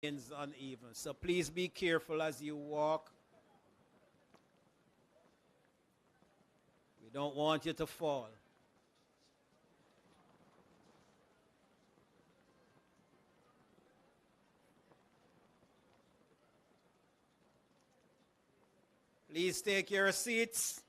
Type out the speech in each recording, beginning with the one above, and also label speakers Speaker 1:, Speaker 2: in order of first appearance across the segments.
Speaker 1: Is uneven. So please be careful as you walk. We don't want you to fall. Please take your seats.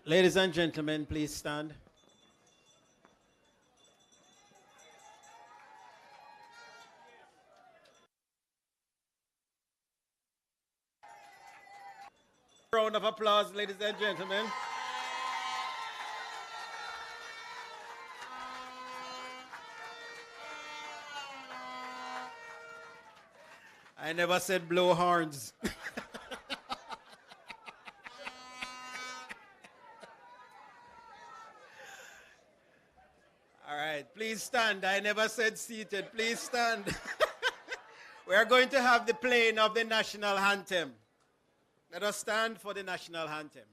Speaker 1: Ladies and gentlemen, please stand. Round of applause, ladies and gentlemen. I never said blow horns. All right, please stand. I never said seated. Please stand. We are going to have the playing of the national anthem. Let us stand for the national anthem.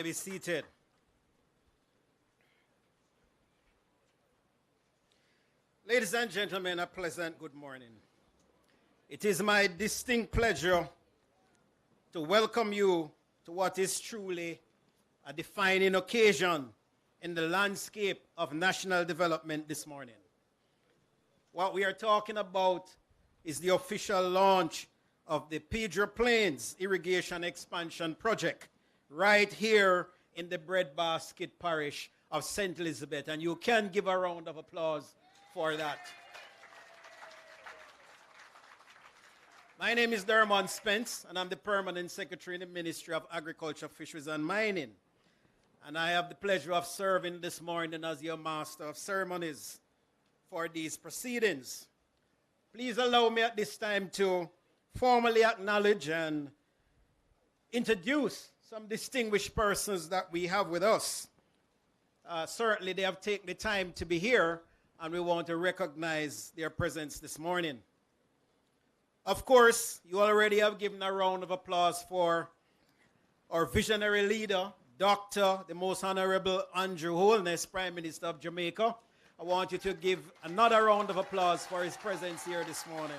Speaker 1: Be seated. Ladies and gentlemen, a pleasant good morning. It is my distinct pleasure to welcome you to what is truly a defining occasion in the landscape of national development this morning. What we are talking about is the official launch of the Pedro Plains Irrigation Expansion Project, right here in the breadbasket parish of St. Elizabeth. And you can give a round of applause for that. My name is Dermond Spence, and I'm the Permanent Secretary in the Ministry of Agriculture, Fisheries and Mining. And I have the pleasure of serving this morning as your Master of Ceremonies for these proceedings. Please allow me at this time to formally acknowledge and introduce some distinguished persons that we have with us. Certainly they have taken the time to be here, and we want to recognize their presence this morning. Of course, you already have given a round of applause for our visionary leader, Dr. the Most Honorable Andrew Holness, Prime Minister of Jamaica. I want you to give another round of applause for his presence here this morning.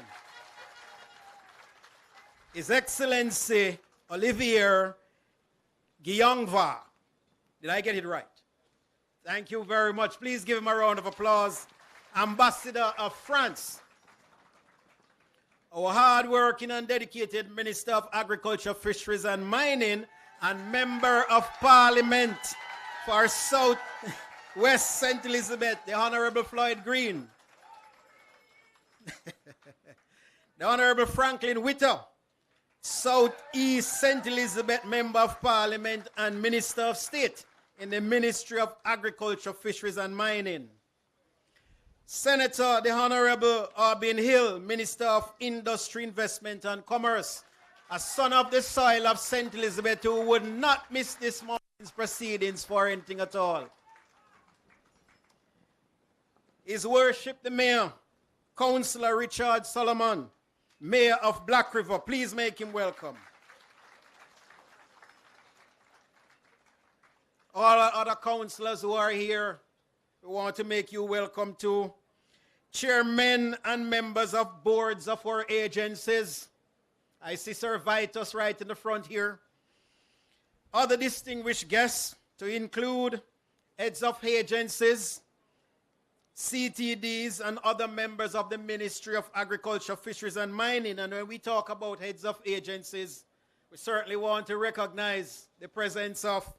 Speaker 1: His Excellency Olivier Guillaume. Did I get it right? Thank you very much. Please give him a round of applause. Ambassador of France. Our hard-working and dedicated Minister of Agriculture, Fisheries and Mining and Member of Parliament for South West St. Elizabeth, the Honorable Floyd Green. The Honorable Franklin Witter, Southeast St. Elizabeth Member of Parliament and Minister of State in the Ministry of Agriculture, Fisheries and Mining. Senator the Honorable Albin Hill, Minister of Industry, Investment and Commerce, a son of the soil of St. Elizabeth who would not miss this morning's proceedings for anything at all. His Worship the Mayor, Councillor Richard Solomon, Mayor of Black River. Please make him welcome. All our other councillors who are here, we want to make you welcome to. Chairmen and members of boards of our agencies. I see Sir Vitus right in the front here. Other distinguished guests, to include heads of agencies, CTDs, and other members of the Ministry of Agriculture, Fisheries and Mining. And when we talk about heads of agencies, We certainly want to recognize the presence of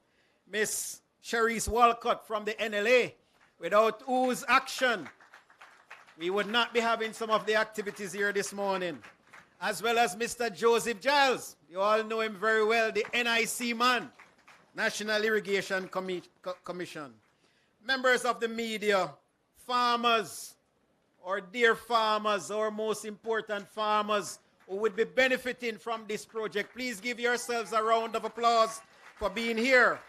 Speaker 1: Miss Cherise Walcott from the NLA, without whose action we would not be having some of the activities here this morning, as well as Mr. Joseph Giles. You all know him very well, the NIC man, National Irrigation Commission. Members of the media, farmers, our dear farmers, our most important farmers who would be benefiting from this project, please give yourselves a round of applause for being here.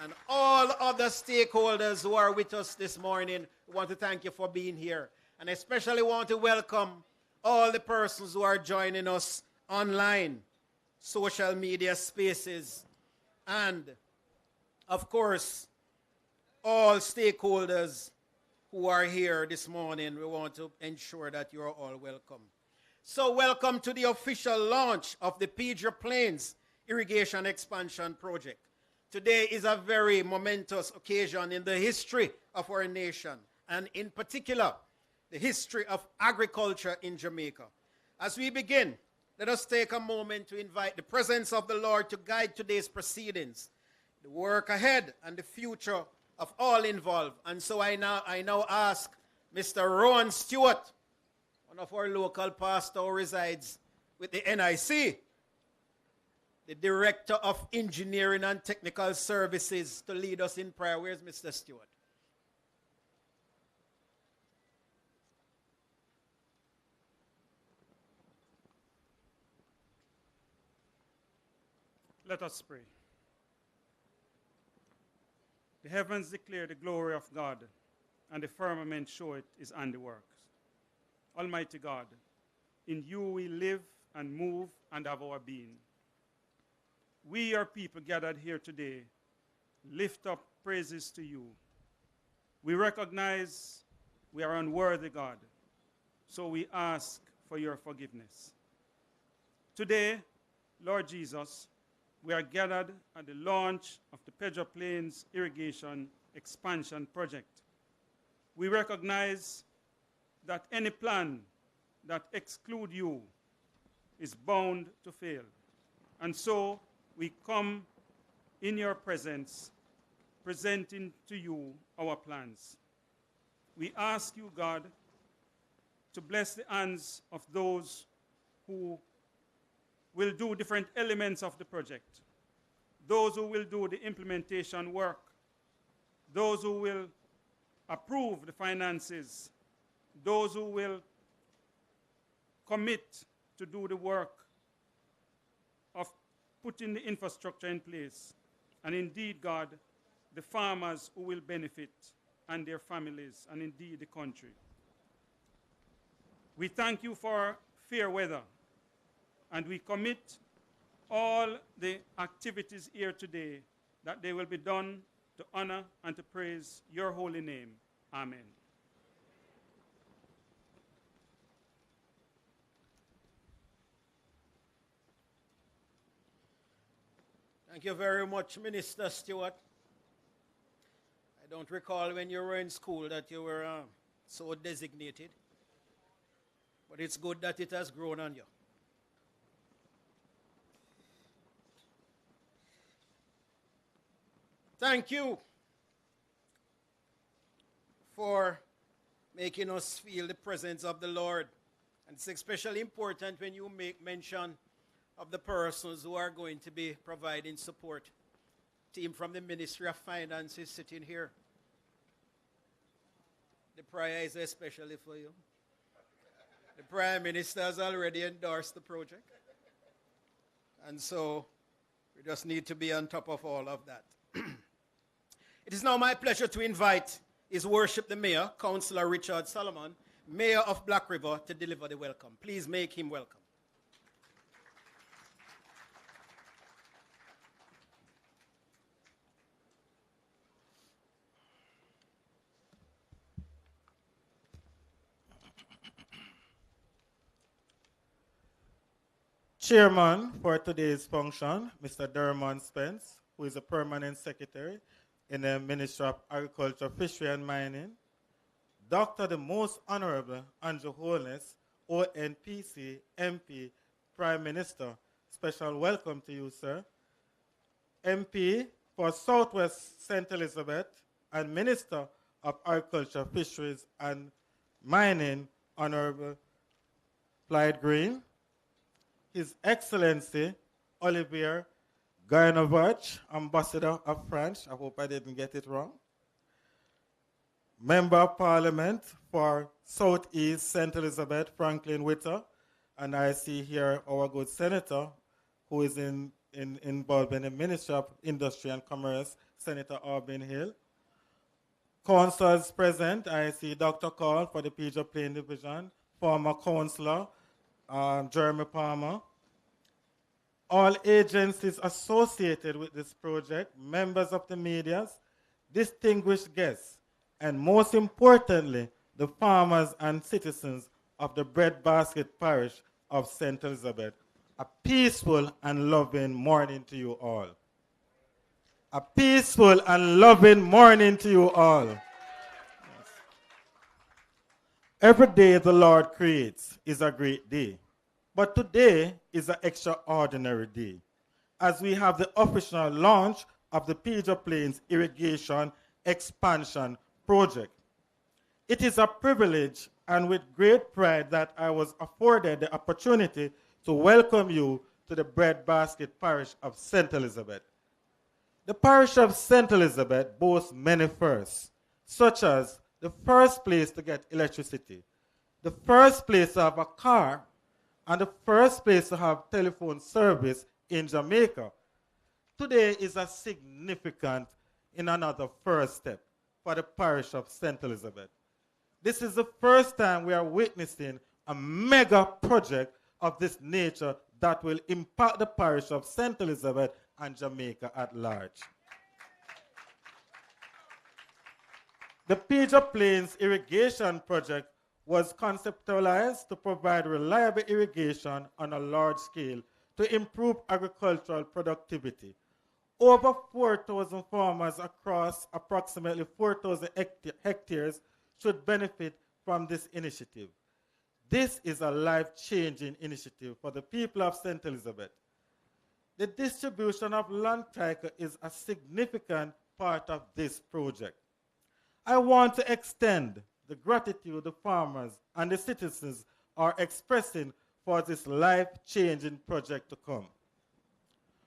Speaker 1: And all other stakeholders who are with us this morning, we want to thank you for being here. And especially want to welcome all the persons who are joining us online, social media spaces, and of course, all stakeholders who are here this morning. We want to ensure that you are all welcome. So welcome to the official launch of the Pedro Plains Irrigation Expansion Project. Today is a very momentous occasion in the history of our nation, and in particular, the history of agriculture in Jamaica. As we begin, let us take a moment to invite the presence of the Lord to guide today's proceedings, the work ahead, and the future of all involved. And so I now ask Mr. Rowan Stewart, one of our local pastors who resides with the NIC, the Director of Engineering and Technical Services, to lead us in prayer. Where's Mr. Stewart?
Speaker 2: Let us pray. The heavens declare the glory of God, and the firmament show it his handiwork. Almighty God, in you we live and move and have our being. We, your people gathered here today, lift up praises to you. We recognize we are unworthy, God, so we ask for your forgiveness. Today, Lord Jesus, we are gathered at the launch of the Pedro Plains Irrigation Expansion Project. We recognize that any plan that excludes you is bound to fail. And so we come in your presence, presenting to you our plans. We ask you, God, to bless the hands of those who will do different elements of the project, those who will do the implementation work, those who will approve the finances, those who will commit to do the work of putting the infrastructure in place, and indeed, God, the farmers who will benefit and their families, and indeed the country. We thank you for fair weather, and we commit all the activities here today that they will be done to honor and to praise your holy name. Amen.
Speaker 1: Thank you very much, Minister Stewart. I don't recall when you were in school that you were so designated, but it's good that it has grown on you. Thank you for making us feel the presence of the Lord. And it's especially important when you make mention of the persons who are going to be providing support. Team from the Ministry of Finance is sitting here. The prayer is especially for you. The Prime Minister has already endorsed the project. And so we just need to be on top of all of that. It is now my pleasure to invite His Worship the Mayor, Councillor Richard Solomon, Mayor of Black River, to deliver the welcome. Please make him welcome.
Speaker 3: Chairman for today's function, Mr. Dermot Spence, who is a permanent secretary in the Ministry of Agriculture, Fishery and Mining. Dr. the Most Honorable Andrew Holness, ONPC, MP, Prime Minister, special welcome to you, sir. MP for Southwest St. Elizabeth and Minister of Agriculture, Fisheries and Mining, Honorable Clyde Green. His Excellency Olivier Guynovac, Ambassador of France. I hope I didn't get it wrong. Member of Parliament for Southeast St. Elizabeth, Franklin Witter. And I see here our good Senator, who is involved in the Ministry of Industry and Commerce, Senator Auburn Hill. Councils present, I see Dr. Call for the PJ Plain Division, former Councillor Jeremy Palmer. All agencies associated with this project, members of the media, distinguished guests, and most importantly, the farmers and citizens of the Breadbasket Parish of St. Elizabeth. A peaceful and loving morning to you all. A peaceful and loving morning to you all. Yes. Every day the Lord creates is a great day. But today is an extraordinary day, as we have the official launch of the PJ Plains Irrigation Expansion Project. It is a privilege and with great pride that I was afforded the opportunity to welcome you to the Breadbasket Parish of St. Elizabeth. The Parish of St. Elizabeth boasts many firsts, such as the first place to get electricity, the first place to have a car, and the first place to have telephone service in Jamaica. Today is a significant in another first step for the Parish of St. Elizabeth. This is the first time we are witnessing a mega project of this nature that will impact the Parish of St. Elizabeth and Jamaica at large. The PJ Plains Irrigation Project was conceptualized to provide reliable irrigation on a large scale to improve agricultural productivity. Over 4,000 farmers across approximately 4,000 hectares should benefit from this initiative. This is a life-changing initiative for the people of St. Elizabeth. The distribution of land title is a significant part of this project. I want to extend the gratitude the farmers and the citizens are expressing for this life-changing project to come.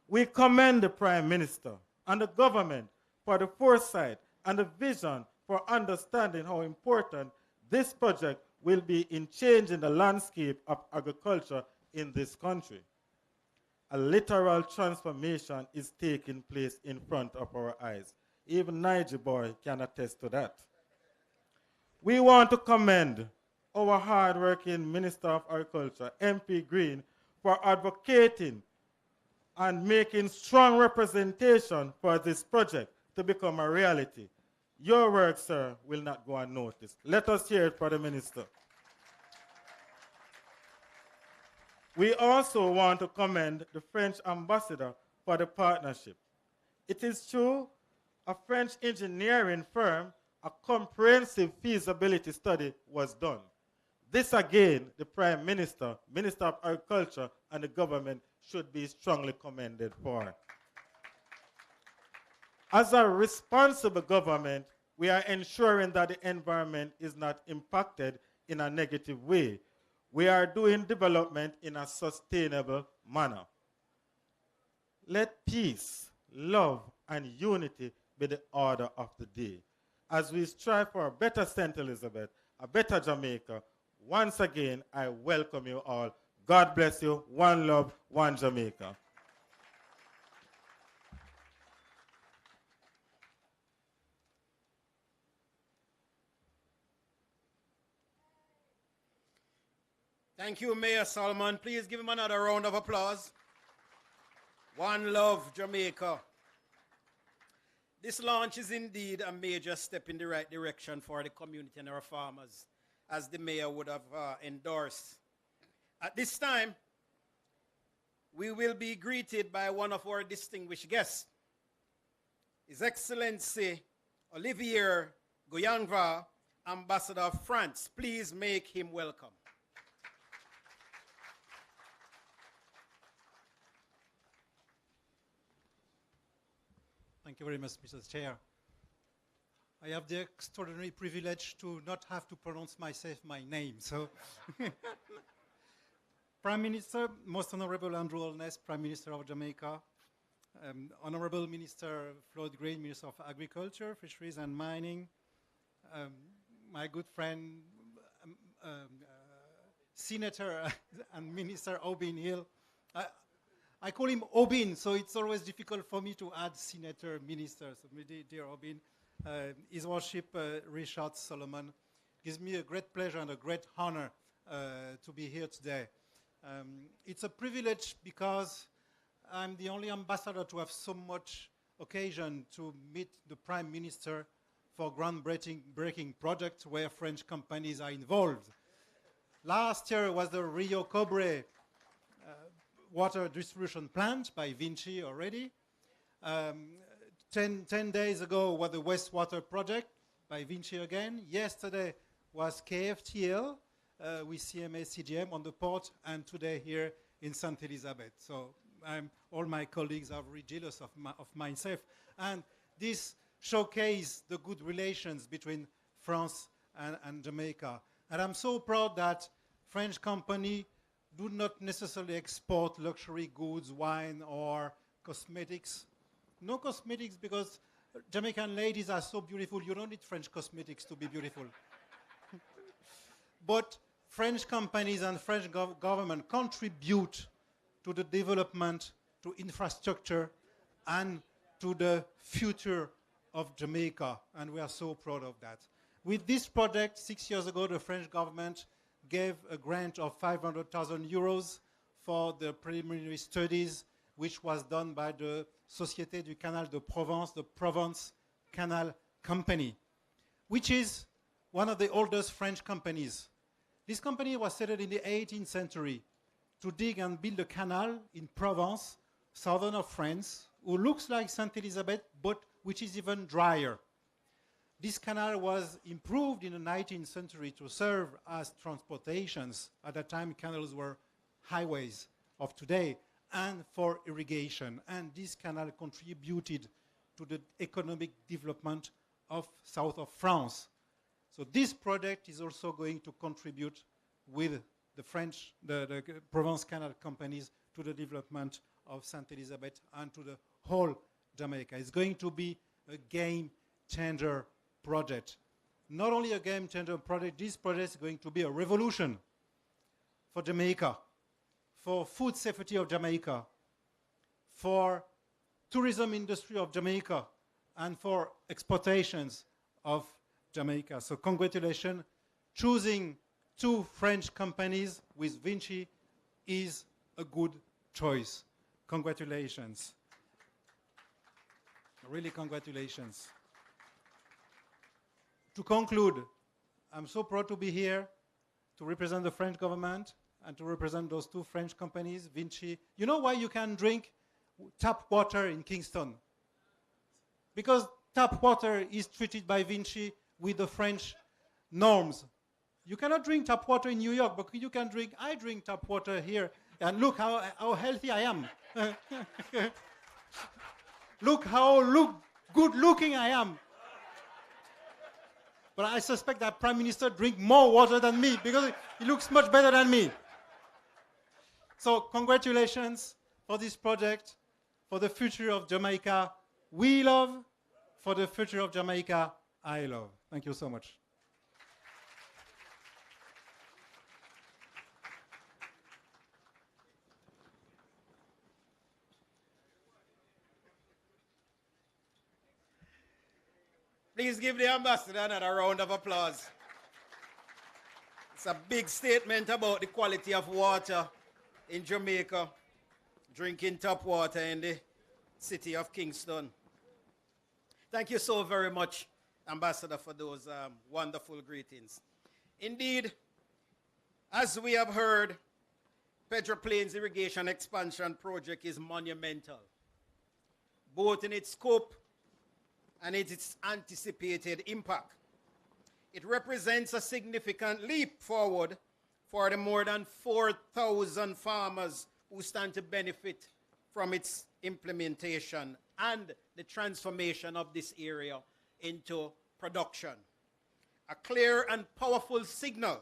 Speaker 3: We commend the Prime Minister and the government for the foresight and the vision for understanding how important this project will be in changing the landscape of agriculture in this country. A literal transformation is taking place in front of our eyes. Even Niger boy can attest to that. We want to commend our hard-working Minister of Agriculture, MP Green, for advocating and making strong representation for this project to become a reality. Your work, sir, will not go unnoticed. Let us hear it for the Minister. We also want to commend the French ambassador for the partnership. It is true, a French engineering firm, a comprehensive feasibility study was done. This again, the Prime Minister, Minister of Agriculture, and the government should be strongly commended for. As a responsible government, we are ensuring that the environment is not impacted in a negative way. We are doing development in a sustainable manner. Let peace, love, and unity be the order of the day. As we strive for a better St. Elizabeth, a better Jamaica, once again, I welcome you all. God bless you. One love, one Jamaica.
Speaker 1: Thank you, Mayor Solomon. Please give him another round of applause. One love, Jamaica. This launch is indeed a major step in the right direction for the community and our farmers, as the mayor would have endorsed. At this time, we will be greeted by one of our distinguished guests, His Excellency Olivier Guyonva, Ambassador of France. Please make him welcome.
Speaker 4: Thank you very much, Mr. Chair. I have the extraordinary privilege to not have to pronounce myself my name. So, Prime Minister, Most Honorable Andrew Holness, Prime Minister of Jamaica, Honorable Minister Floyd Green, Minister of Agriculture, Fisheries and Mining, my good friend, Senator and Minister Obin Hill. I call him Obin, so it's always difficult for me to add Senator, Minister. So, dear Obin, His Worship Richard Solomon, gives me a great pleasure and a great honor to be here today. It's a privilege because I'm the only ambassador to have so much occasion to meet the Prime Minister for groundbreaking projects where French companies are involved. Last year was the Rio Cobre water distribution plant by Vinci already. 10 days ago was the wastewater project by Vinci again. Yesterday was KFTL with CMA CGM on the port, and today here in St. Elizabeth. So all my colleagues are really jealous of myself. And this showcases the good relations between France and Jamaica. And I'm so proud that French companies do not necessarily export luxury goods, wine, or cosmetics. No cosmetics, because Jamaican ladies are so beautiful, you don't need French cosmetics to be beautiful. But French companies and French government contribute to the development, to infrastructure, and to the future of Jamaica, and we are so proud of that. With this project, 6 years ago, the French government gave a grant of 500,000 euros for the preliminary studies, which was done by the Société du Canal de Provence, the Provence Canal Company, which is one of the oldest French companies. This company was started in the 18th century to dig and build a canal in Provence, southern of France, who looks like St. Elizabeth, but which is even drier. This canal was improved in the 19th century to serve as transportations. At that time, canals were highways of today, and for irrigation. And this canal contributed to the economic development of south of France. So this project is also going to contribute with the French, the Provence Canal companies to the development of St. Elizabeth and to the whole Jamaica. It's going to be a game changer project. Not only a game changer project, this project is going to be a revolution for Jamaica, for food safety of Jamaica, for tourism industry of Jamaica, and for exportations of Jamaica. So congratulations. Choosing two French companies with Vinci is a good choice. Congratulations. Really, congratulations. To conclude, I'm so proud to be here to represent the French government and to represent those two French companies, Vinci. You know why you can drink tap water in Kingston? Because tap water is treated by Vinci with the French norms. You cannot drink tap water in New York, but you can drink, I drink tap water here, and look how healthy I am. Look how good looking I am. But I suspect that Prime Minister drinks more water than me because he looks much better than me. So congratulations for this project, for the future of Jamaica we love, for the future of Jamaica I love. Thank you so much.
Speaker 1: Please give the ambassador another round of applause. It's a big statement about the quality of water in Jamaica, drinking tap water in the city of Kingston. Thank you so very much, Ambassador, for those wonderful greetings. Indeed, as we have heard, Pedro Plains Irrigation Expansion Project is monumental, both in its scope and its anticipated impact. It represents a significant leap forward for the more than 4,000 farmers who stand to benefit from its implementation and the transformation of this area into production. A clear and powerful signal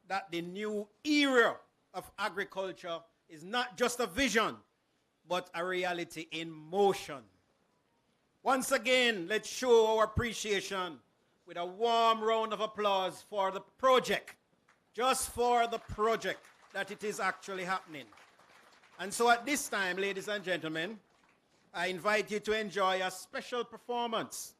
Speaker 1: that the new era of agriculture is not just a vision, but a reality in motion. Once again, let's show our appreciation with a warm round of applause for the project, just for the project that it is actually happening. And so at this time, ladies and gentlemen, I invite you to enjoy a special performance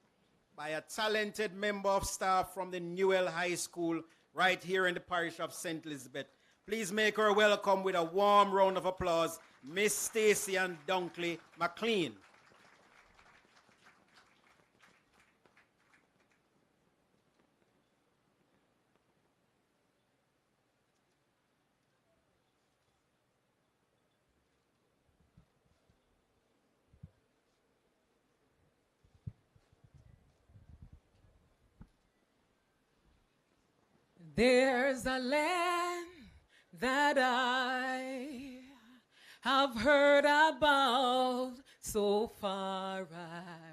Speaker 1: by a talented member of staff from the Newell High School right here in the parish of St. Elizabeth. Please make her welcome with a warm round of applause, Miss Stacy and Dunkley McLean.
Speaker 5: There's a land that I have heard about so far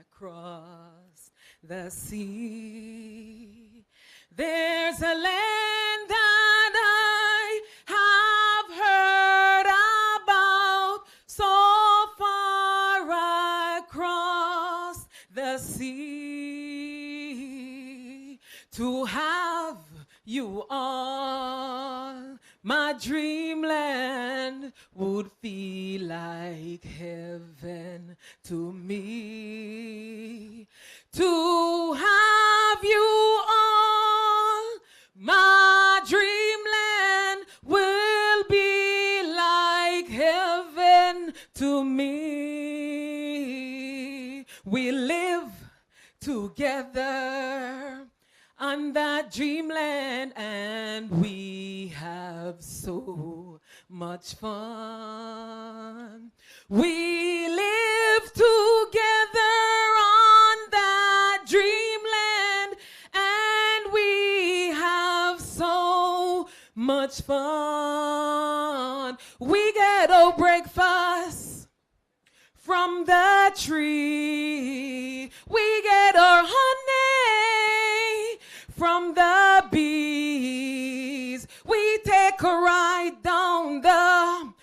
Speaker 5: across the sea. There's a land that I have heard about so far across the sea. To have you all, my dreamland would feel like heaven to me. To have you all, my dreamland will be like heaven to me. We live together on that dreamland, and we have so much fun. We live together on that dreamland, and we have so much fun. We get our breakfast from the tree. We get our honey from the bees. We take a ride down the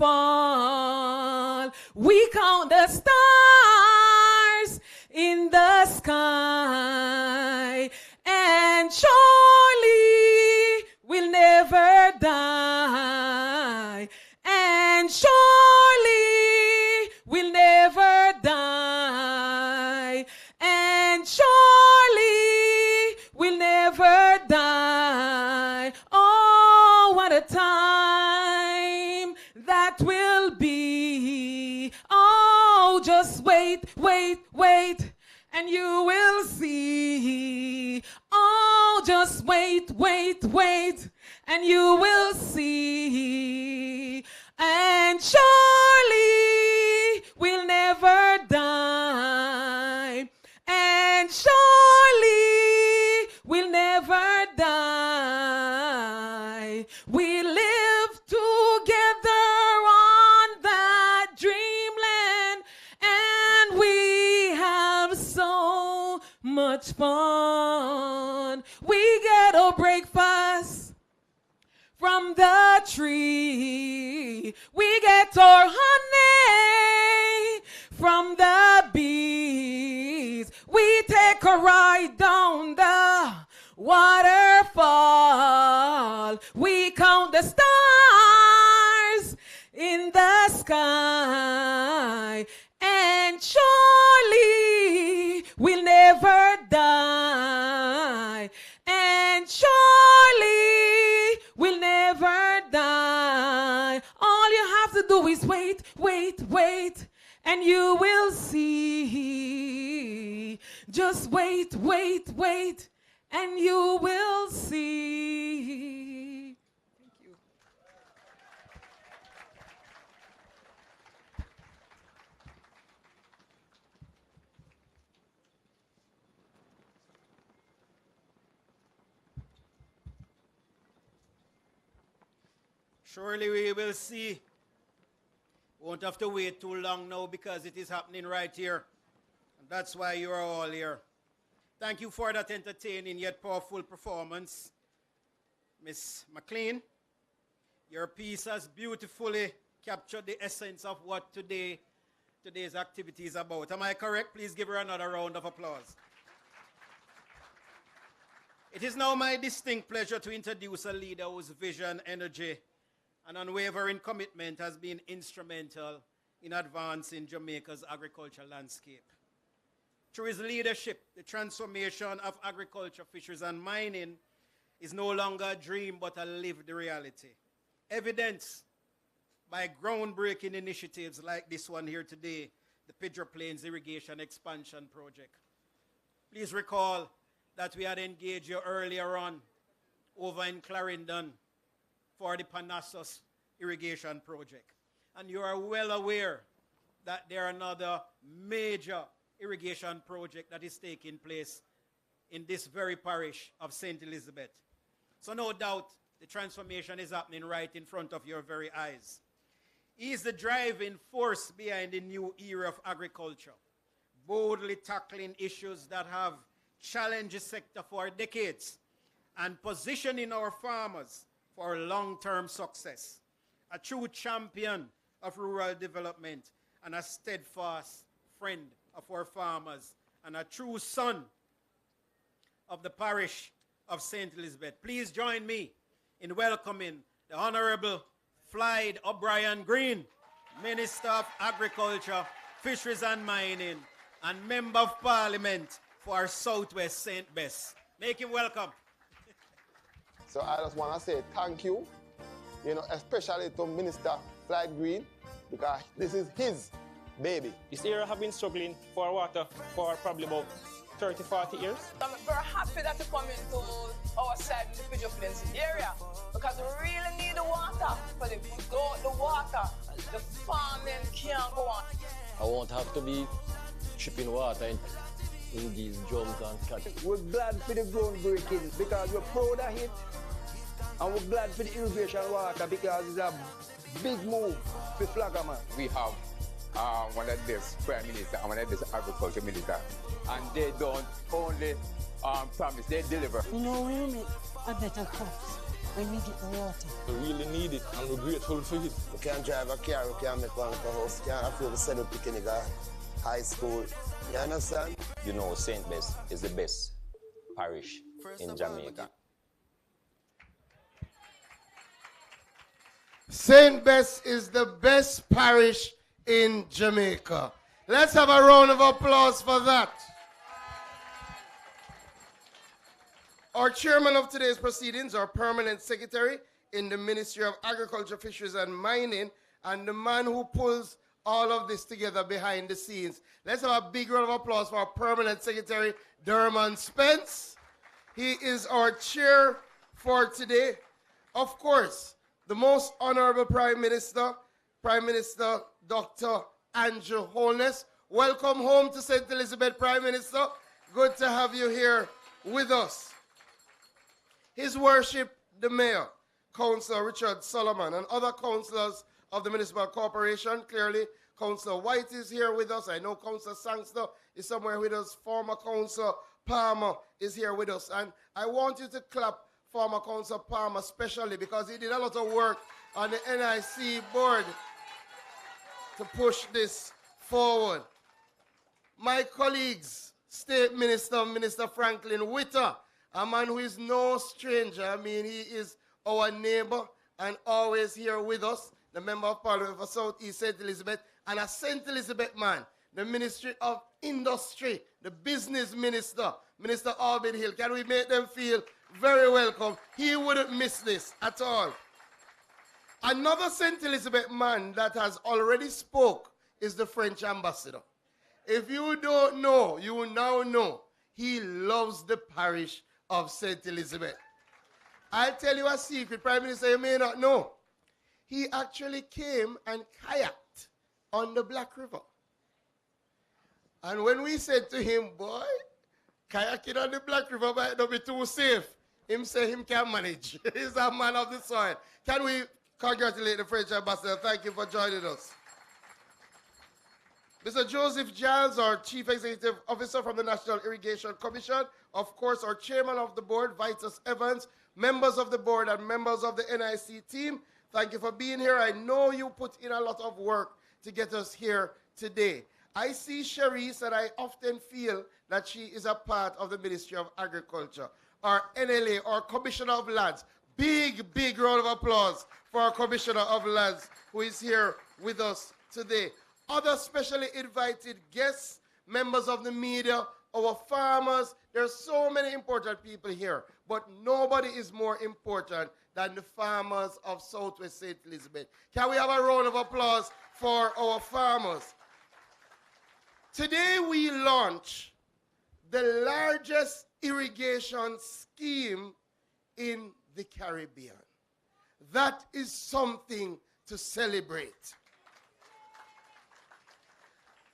Speaker 5: waterfall. We count the stars in the sky, and surely we'll never die. And surely we'll never die. And surely we'll never die. Oh, what a time that will be. Oh, just wait, wait, wait, and you will see. Oh, just wait, wait, wait, and you will see. And surely we'll never die. And surely we'll never die. We live together on that dreamland, and we have so much fun. We get our breakfast from the tree. We get our honey from the bees. We take a ride down the waterfall. We count the stars in the sky. And surely we'll never die. And surely we'll never die. All you have to do is wait, wait, wait, and you will see. Just wait, wait, wait, and you will see. Thank you.
Speaker 1: Surely we will see. Won't have to wait too long now because it is happening right here. And that's why you are all here. Thank you for that entertaining yet powerful performance. Miss McLean, your piece has beautifully captured the essence of what today's activity is about. Am I correct? Please give her another round of applause. It is now my distinct pleasure to introduce a leader whose vision, energy, and unwavering commitment has been instrumental in advancing Jamaica's agricultural landscape. Through his leadership, the transformation of agriculture, fisheries, and mining is no longer a dream but a lived reality, evidenced by groundbreaking initiatives like this one here today, the Pedro Irrigation Expansion Project. Please recall that we had engaged you earlier on over in Clarendon for the Panassus Irrigation Project. And you are well aware that there are another major irrigation project that is taking place in this very parish of St. Elizabeth. So no doubt the transformation is happening right in front of your very eyes. He is the driving force behind the new era of agriculture, boldly tackling issues that have challenged the sector for decades and positioning our farmers for long-term success. A true champion of rural development and a steadfast friend of our farmers and a true son of the parish of St. Elizabeth. Please join me in welcoming the Honorable Floyd O'Brien Green, Minister of Agriculture, Fisheries and Mining, and Member of Parliament for Southwest St. Bess. Make him welcome.
Speaker 6: So I just want to say thank you, especially to Minister Floyd Green, because this is his baby.
Speaker 7: This area have been struggling for water for probably about 30, 40 years.
Speaker 8: I'm very happy that you come into our side in the Pedro Plains area because we really need the water. But if without the water, the farming can't go on.
Speaker 9: I won't have to be shipping water in these drums and catches.
Speaker 10: We're glad for the groundbreaking because we're proud of it. And we're glad for the irrigation water because it's a big move for Flaggerman.
Speaker 11: We have one of this Prime Minister and one of this Agriculture Minister. And they don't only promise, they deliver.
Speaker 12: We make a better crops when we get the water.
Speaker 9: We really need it and we're grateful for it.
Speaker 6: We can't drive a car, we can't make one for house, we can't afford to send up picnic high school. You understand?
Speaker 9: You know, St. Bess is the best parish in Jamaica.
Speaker 13: St. Bess is the best parish in Jamaica. Let's have a round of applause for that. Our chairman of today's proceedings, our permanent secretary in the Ministry of Agriculture, Fisheries and Mining, and the man who pulls all of this together behind the scenes. Let's have a big round of applause for our permanent secretary, Dermot Spence. He is our chair for today. Of course, the most honorable Prime Minister Dr. Andrew Holness. Welcome home to St. Elizabeth, Prime Minister. Good to have you here with us. His Worship, the Mayor, Councillor Richard Solomon, and other councillors of the Municipal Corporation. Clearly, Councillor White is here with us. I know Councillor Sangster is somewhere with us. Former Councillor Palmer is here with us. And I want you to clap former Councillor Palmer especially because he did a lot of work on the NIC board to push this forward. My colleagues, State Minister, Minister Franklin Witter, a man who is no stranger. I mean, he is our neighbor and always here with us, the Member of Parliament for South East St. Elizabeth, and a St. Elizabeth man, the Ministry of Industry, the Business Minister, Minister Albin Hill. Can we make them feel very welcome? He wouldn't miss this at all. Another St. Elizabeth man that has already spoke is the French ambassador. If you don't know, you will now know. He loves the parish of St. Elizabeth. I'll tell you a secret, Prime Minister, you may not know. He actually came and kayaked on the Black River. And when we said to him, boy, kayaking on the Black River might not be too safe, him say him can manage. He's a man of the soil. Can we congratulate the French ambassador? Thank you for joining us. Mr. Joseph Giles, our Chief Executive Officer from the National Irrigation Commission. Of course, our Chairman of the Board, Vitus Evans, members of the board and members of the NIC team. Thank you for being here. I know you put in a lot of work to get us here today. I see Cherise, and I often feel that she is a part of the Ministry of Agriculture. Our NLA, our Commissioner of Lands. Big, big round of applause for our Commissioner of Lands who is here with us today. Other specially invited guests, members of the media, our farmers. There's so many important people here, but nobody is more important than the farmers of Southwest St. Elizabeth. Can we have a round of applause for our farmers? Today we launch the largest irrigation scheme in the Caribbean. That is something to celebrate.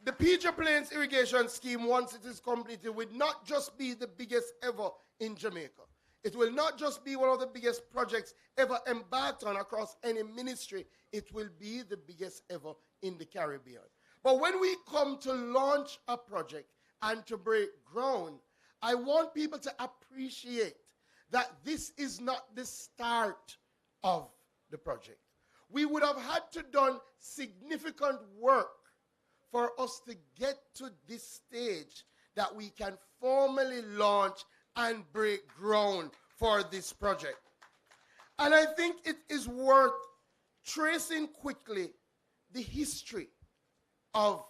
Speaker 13: The Pedro Plains irrigation scheme, once it is completed, will not just be the biggest ever in Jamaica. It will not just be one of the biggest projects ever embarked on across any ministry. It will be the biggest ever in the Caribbean. But when we come to launch a project and to break ground, I want people to appreciate that this is not the start of the project. We would have had to done significant work for us to get to this stage that we can formally launch and break ground for this project. And I think it is worth tracing quickly the history of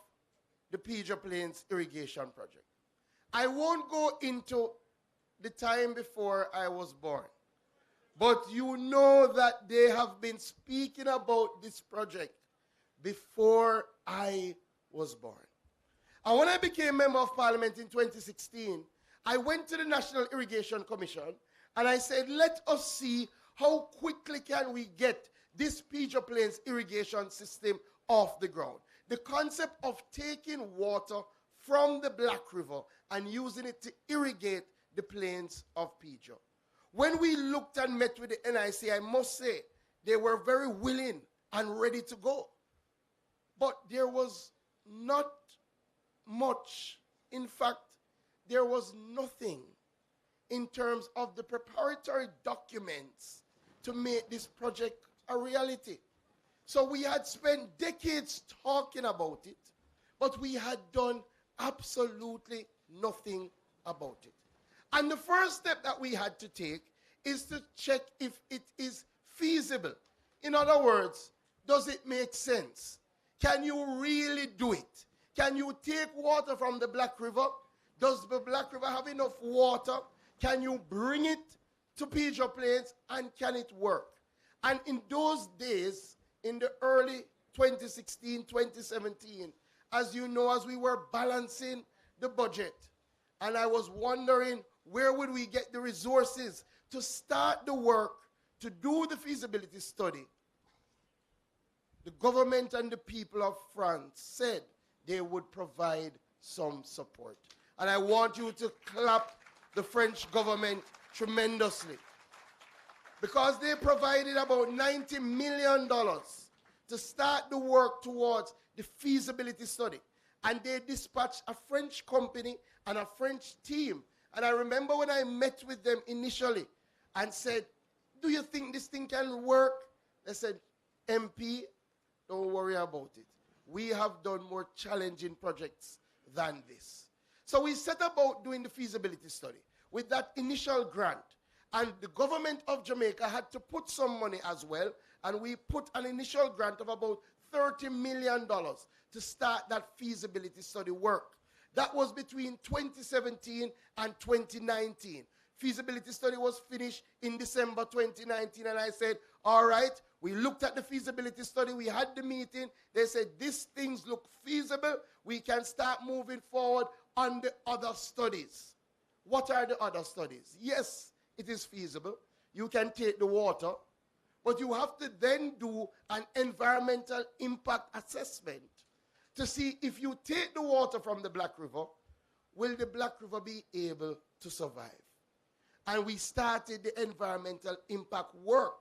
Speaker 13: the Pedro Plains irrigation project. I won't go into the time before I was born, but you know that they have been speaking about this project before I was born. And when I became Member of Parliament in 2016, I went to the National Irrigation Commission and I said, let us see how quickly can we get this Pedro Plains irrigation system off the ground. The concept of taking water from the Black River and using it to irrigate the plains of Pedro. When we looked and met with the NIC, I must say, they were very willing and ready to go. But there was not much. In fact, there was nothing in terms of the preparatory documents to make this project a reality. So we had spent decades talking about it, but we had done absolutely nothing about it. And the first step that we had to take is to check if it is feasible. In other words, does it make sense? Can you really do it? Can you take water from the Black River? Does the Black River have enough water? Can you bring it to Pedro Plains, and can it work? And in those days, in the early 2016, 2017, as you know, as we were balancing the budget, and I was wondering where would we get the resources to start the work, to do the feasibility study, the government and the people of France said they would provide some support. And I want you to clap the French government tremendously, because they provided about $90 million to start the work towards the feasibility study. And they dispatched a French company and a French team. And I remember when I met with them initially and said, do you think this thing can work? They said, MP, don't worry about it. We have done more challenging projects than this. So we set about doing the feasibility study with that initial grant. And the government of Jamaica had to put some money as well. And we put an initial grant of about $30 million to start that feasibility study work. That was between 2017 and 2019. Feasibility study was finished in December 2019, and I said, all right, we looked at the feasibility study, we had the meeting, they said, these things look feasible, we can start moving forward on the other studies. What are the other studies? Yes, it is feasible. You can take the water, but you have to then do an environmental impact assessment to see if you take the water from the Black River, will the Black River be able to survive? And we started the environmental impact work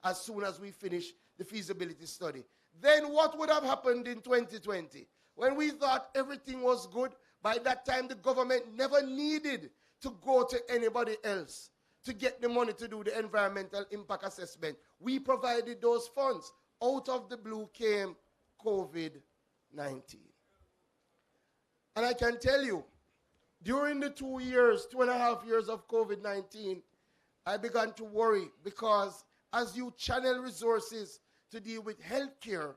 Speaker 13: as soon as we finished the feasibility study. Then what would have happened in 2020? When we thought everything was good, by that time the government never needed to go to anybody else to get the money to do the environmental impact assessment. We provided those funds. Out of the blue came COVID-19. And I can tell you, during the 2.5 years of COVID-19, I began to worry because as you channel resources to deal with healthcare,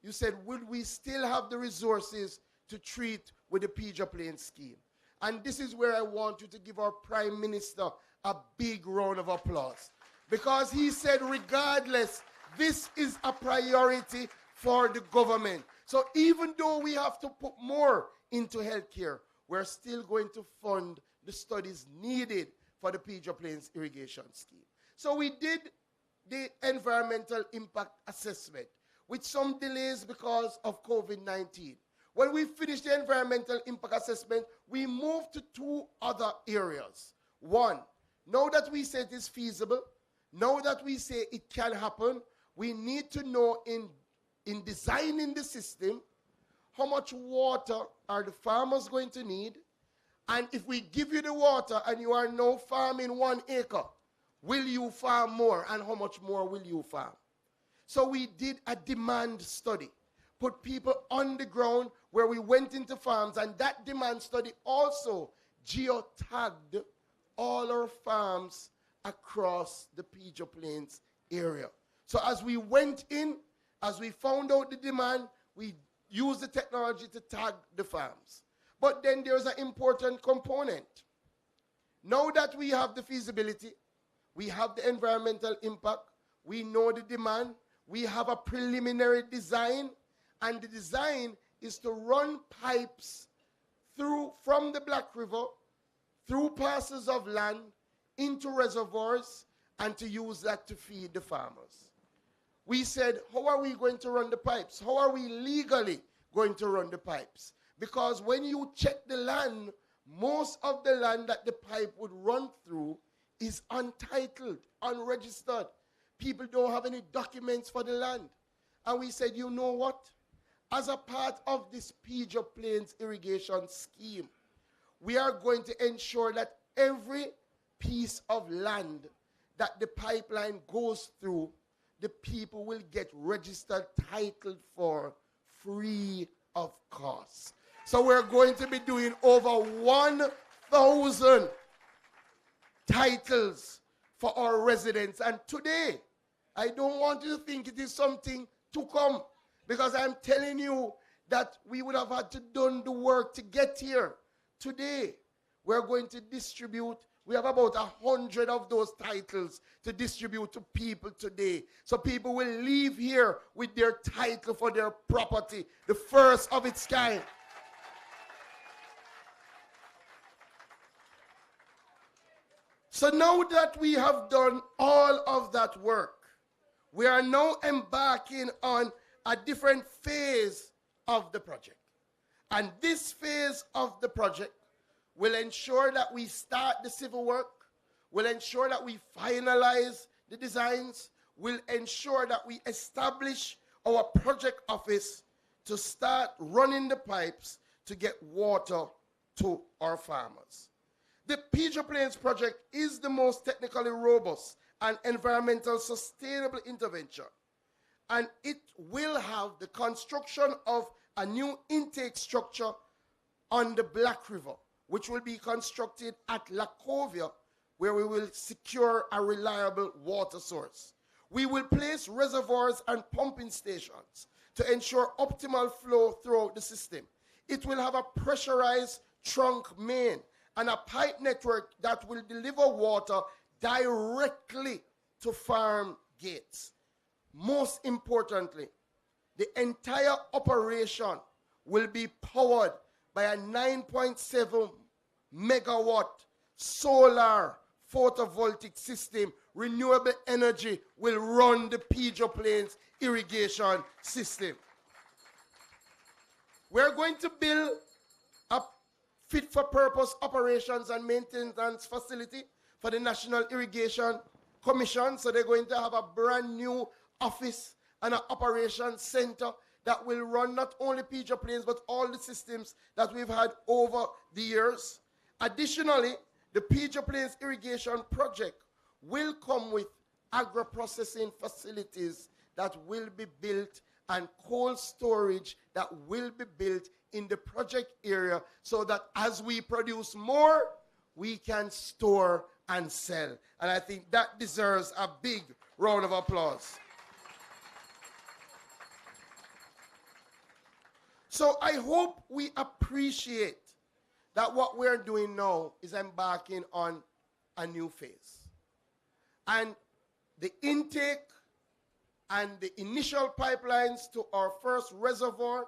Speaker 13: you said, would we still have the resources to treat with the Pedro Plains scheme? And this is where I want you to give our Prime Minister a big round of applause. Because he said, regardless, this is a priority for the government. So even though we have to put more into healthcare, we're still going to fund the studies needed for the Pedro Plains irrigation scheme. So we did the environmental impact assessment with some delays because of COVID-19. When we finished the environmental impact assessment, we moved to 2 other areas. One, now that we say it is feasible, now that we say it can happen, we need to know in designing the system, how much water are the farmers going to need? And if we give you the water and you are now farming 1 acre, will you farm more and how much more will you farm? So we did a demand study, put people on the ground where we went into farms, and that demand study also geotagged all our farms across the Pedro Plains area. So as we went in, as we found out the demand, we used the technology to tag the farms. But then there's an important component. Now that we have the feasibility, we have the environmental impact, we know the demand, we have a preliminary design, and the design is to run pipes through from the Black River, through parcels of land, into reservoirs, and to use that to feed the farmers. We said, how are we going to run the pipes? How are we legally going to run the pipes? Because when you check the land, most of the land that the pipe would run through is untitled, unregistered. People don't have any documents for the land. And we said, you know what? As a part of this Pedro Plains irrigation scheme, we are going to ensure that every piece of land that the pipeline goes through, the people will get registered titled for free of cost. So we're going to be doing over 1,000 titles for our residents. And today, I don't want you to think it is something to come, because I'm telling you that we would have had to done the work to get here. Today, we're going to distribute. We have about 100 of those titles to distribute to people today. So people will leave here with their title for their property, the first of its kind. So now that we have done all of that work, we are now embarking on a different phase of the project. And this phase of the project will ensure that we start the civil work, will ensure that we finalize the designs, will ensure that we establish our project office to start running the pipes to get water to our farmers. The Pedro Plains project is the most technically robust and environmental sustainable intervention. And it will have the construction of a new intake structure on the Black River, which will be constructed at Lacovia, where we will secure a reliable water source. We will place reservoirs and pumping stations to ensure optimal flow throughout the system. It will have a pressurized trunk main and a pipe network that will deliver water directly to farm gates. Most importantly, the entire operation will be powered by a 9.7 megawatt solar photovoltaic system. Renewable energy will run the Pedro Plains irrigation system. We're going to build a fit-for-purpose operations and maintenance facility for the National Irrigation Commission. So they're going to have a brand new office and an operations center that will run not only Pedro Plains, but all the systems that we've had over the years. Additionally, the Pedro Plains Irrigation Project will come with agro-processing facilities that will be built and cold storage that will be built in the project area so that as we produce more, we can store and sell. And I think that deserves a big round of applause. So I hope we appreciate that what we're doing now is embarking on a new phase. And the intake and the initial pipelines to our first reservoir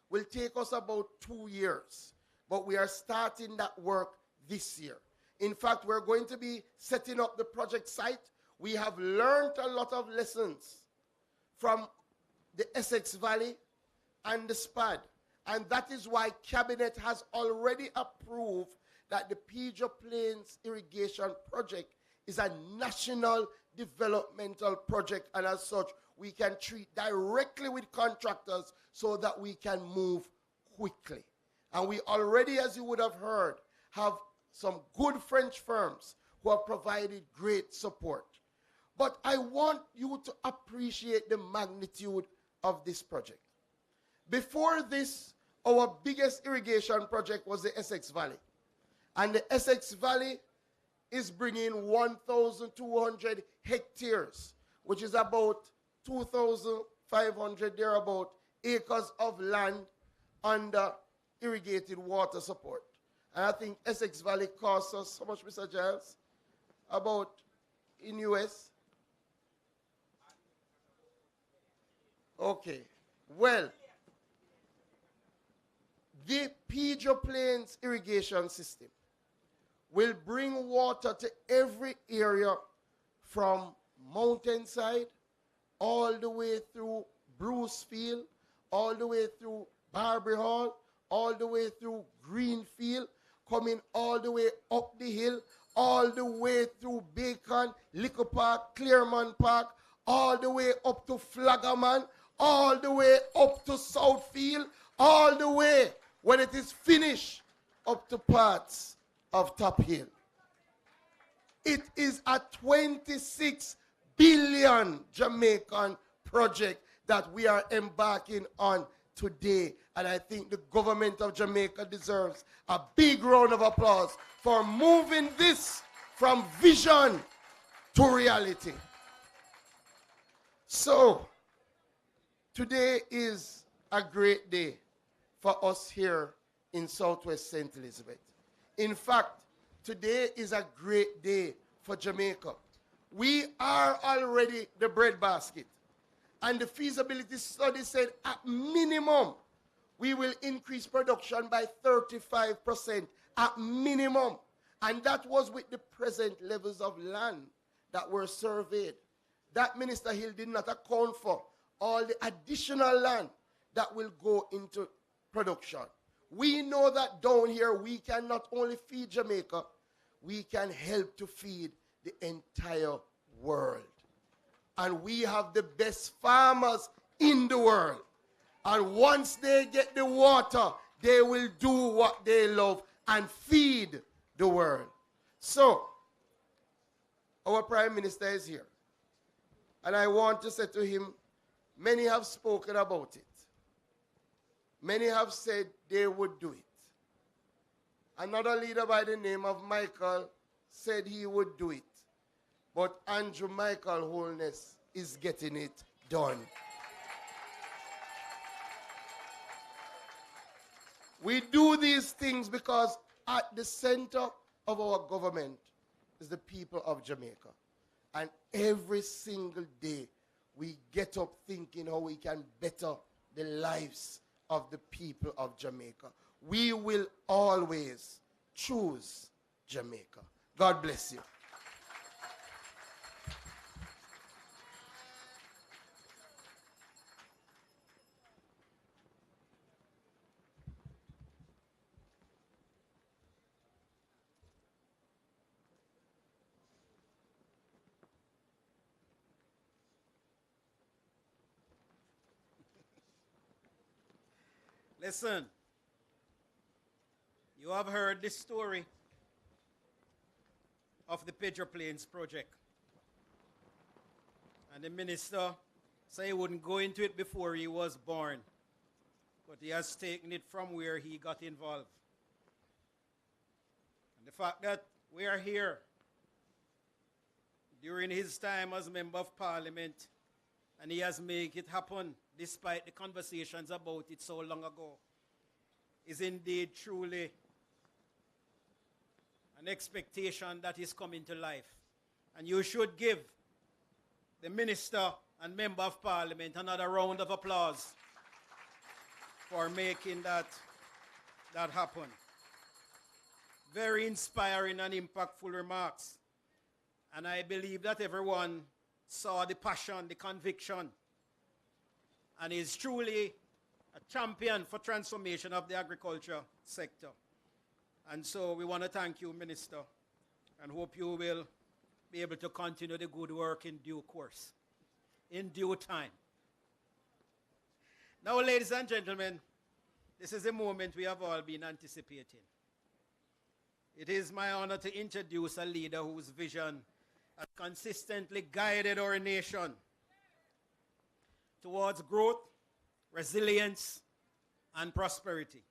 Speaker 13: will take us about 2 years. But we are starting that work this year. In fact, we're going to be setting up the project site. We have learned a lot of lessons from the Essex Valley and the SPAD. And that is why Cabinet has already approved that the Pedro Plains Irrigation Project is a national developmental project, and as such, we can treat directly with contractors so that we can move quickly. And we already, as you would have heard, have some good French firms who have provided great support. But I want you to appreciate the magnitude of this project. Before this, our biggest irrigation project was the Essex Valley. And the Essex Valley is bringing 1,200 hectares, which is about 2,500 thereabout acres of land under irrigated water support. And I think Essex Valley costs us, how much, Mr. Giles? About, in US? Okay. Well, the Pedro Plains irrigation system will bring water to every area from Mountainside all the way through Brucefield, all the way through Barbary Hall, all the way through Greenfield, coming all the way up the hill, all the way through Bacon, Liquor Park, Claremont Park, all the way up to Flaggerman, all the way up to Southfield, all the way, when it is finished, up to parts of Top Hill. It is a 26 billion Jamaican project that we are embarking on today. And I think the government of Jamaica deserves a big round of applause for moving this from vision to reality. So, today is a great day for us here in Southwest St. Elizabeth. In fact, today is a great day for Jamaica. We are already the breadbasket. And the feasibility study said at minimum, we will increase production by 35% at minimum. And that was with the present levels of land that were surveyed. That Minister Hill did not account for all the additional land that will go into production. We know that down here we can not only feed Jamaica, we can help to feed the entire world. And we have the best farmers in the world. And once they get the water, they will do what they love and feed the world. So, our Prime Minister is here. And I want to say to him, many have spoken about it. Many have said they would do it. Another leader by the name of Michael said he would do it. But Andrew Michael Holness is getting it done. We do these things because at the center of our government is the people of Jamaica. And every single day we get up thinking how we can better the lives of the people of Jamaica. We will always choose Jamaica. God bless you.
Speaker 1: Listen, you have heard this story of the Pedro Plains project. And the minister said he wouldn't go into it before he was born, but he has taken it from where he got involved. And the fact that we are here during his time as Member of Parliament, and he has made it happen despite the conversations about it so long ago, is indeed truly an expectation that is coming to life. And you should give the Minister and Member of Parliament another round of applause for making that happen. Very inspiring and impactful remarks. And I believe that everyone saw the passion, the conviction, and is truly a champion for transformation of the agriculture sector. And so we want to thank you, Minister, and hope you will be able to continue the good work in due course, in due time. Now, ladies and gentlemen, this is a moment we have all been anticipating. It is my honor to introduce a leader whose vision has consistently guided our nation towards growth, resilience, and prosperity.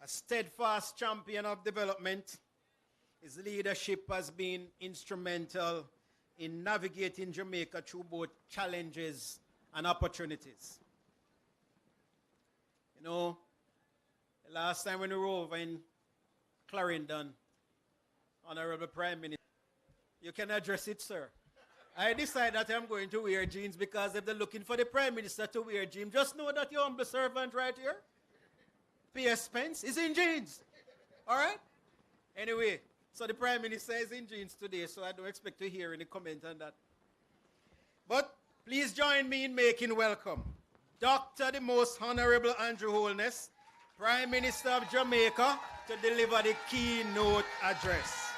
Speaker 1: A steadfast champion of development, his leadership has been instrumental in navigating Jamaica through both challenges and opportunities. You know, the last time when we were over in Clarendon, Honorable Prime Minister, you can address it, sir. I decided that I'm going to wear jeans because if they're looking for the Prime Minister to wear jeans, just know that your humble servant right here, P.S. Spence, is in jeans. All right? Anyway, so the Prime Minister is in jeans today, so I don't expect to hear any comment on that. But please join me in making welcome Dr. the Most Honorable Andrew Holness, Prime Minister of Jamaica, to deliver the keynote address.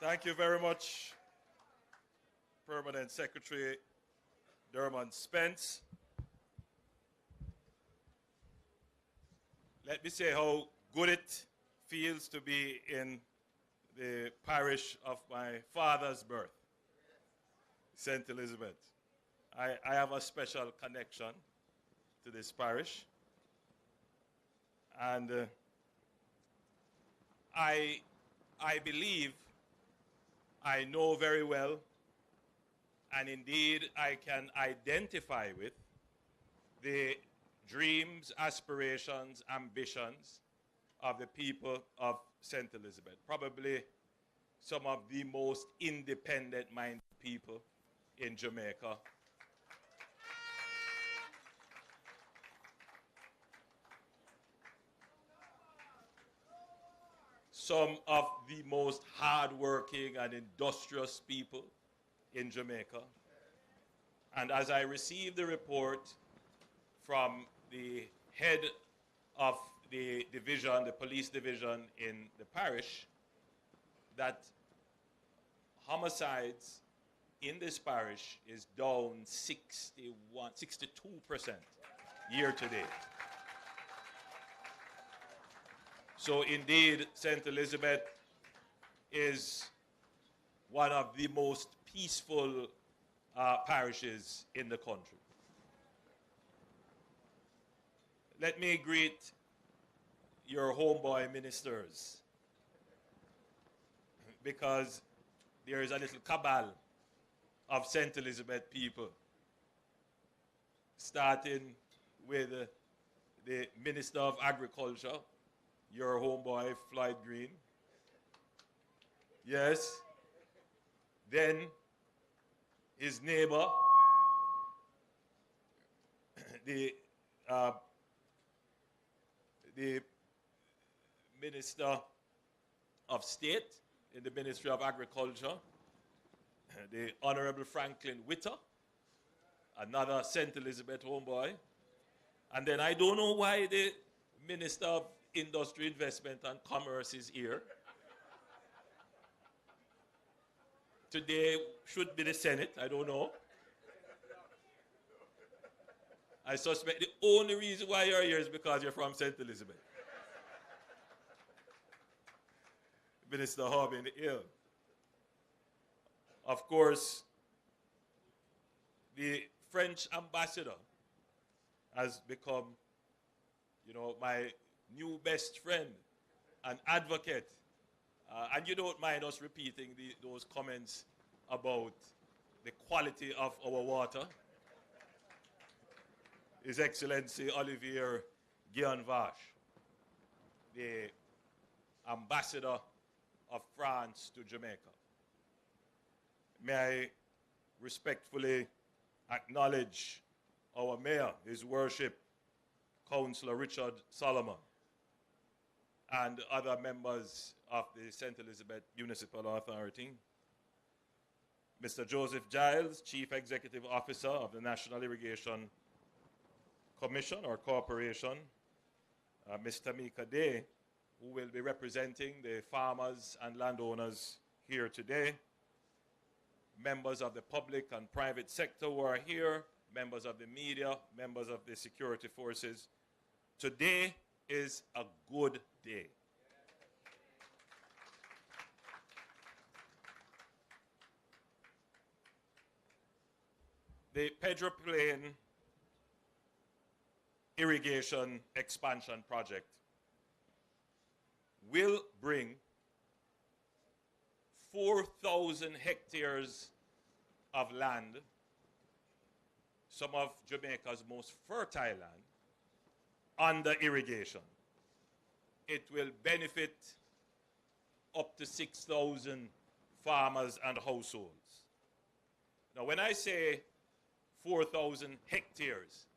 Speaker 14: Thank you very much, Permanent Secretary Dermot Spence. Let me say how good it feels to be in the parish of my father's birth, St. Elizabeth. I have a special connection to this parish. And I believe I know very well, and indeed I can identify with the dreams, aspirations, ambitions of the people of St. Elizabeth. Probably some of the most independent-minded people in Jamaica. Some of the most hardworking and industrious people in Jamaica. And as I received the report from the head of the division, the police division in the parish, that homicides in this parish is down 62% year to date. So indeed, St. Elizabeth is one of the most peaceful parishes in the country. Let me greet your homeboy ministers, because there is a little cabal of St. Elizabeth people, starting with the Minister of Agriculture, your homeboy Floyd Green. Yes. Then his neighbor, the Minister of State in the Ministry of Agriculture, the Honorable Franklin Witter, another St. Elizabeth homeboy. And then I don't know why Minister of Industry, Investment and Commerce is here. Today should be the Senate, I don't know. I suspect the only reason why you're here is because you're from St. Elizabeth. Minister Harbin Hill. Of course, the French ambassador has become, you know, my new best friend and advocate. And you don't mind us repeating those comments about the quality of our water. His Excellency Olivier Guillenvache, the ambassador of France to Jamaica. May I respectfully acknowledge our mayor, His Worship, Councillor Richard Solomon, and other members of the St. Elizabeth Municipal Authority. Mr. Joseph Giles, Chief Executive Officer of the National Irrigation Commission or Corporation. Ms. Tamika Day, who will be representing the farmers and landowners here today. Members of the public and private sector who are here, members of the media, members of the security forces. Today is a good day. The Pedro Plain Irrigation Expansion Project will bring 4,000 hectares of land, some of Jamaica's most fertile land, under irrigation. It will benefit up to 6,000 farmers and households. Now, when I say 4,000 hectares,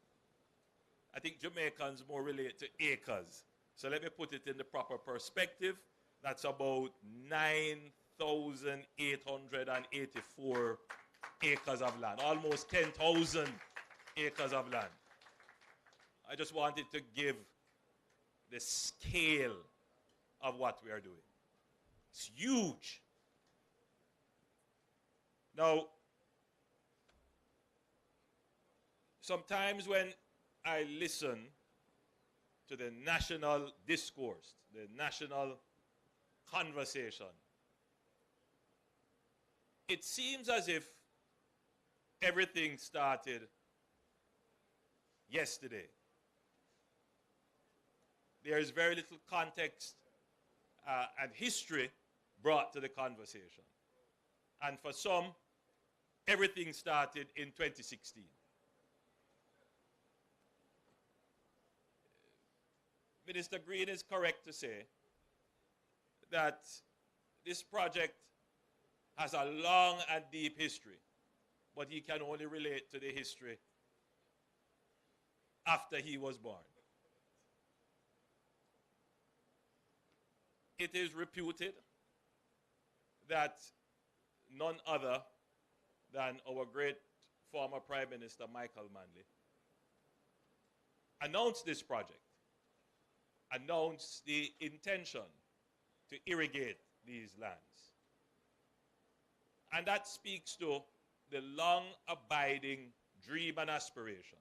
Speaker 14: I think Jamaicans more relate to acres. So let me put it in the proper perspective. That's about 9,884 acres of land, almost 10,000 acres of land. I just wanted to give the scale of what we are doing. It's huge. Now, sometimes when I listen to the national discourse, the national conversation, it seems as if everything started yesterday. There is very little context and history brought to the conversation. And for some, everything started in 2016. Minister Green is correct to say that this project has a long and deep history, but he can only relate to the history after he was born. It is reputed that none other than our great former Prime Minister Michael Manley announced this project, announced the intention to irrigate these lands. And that speaks to the long-abiding dream and aspiration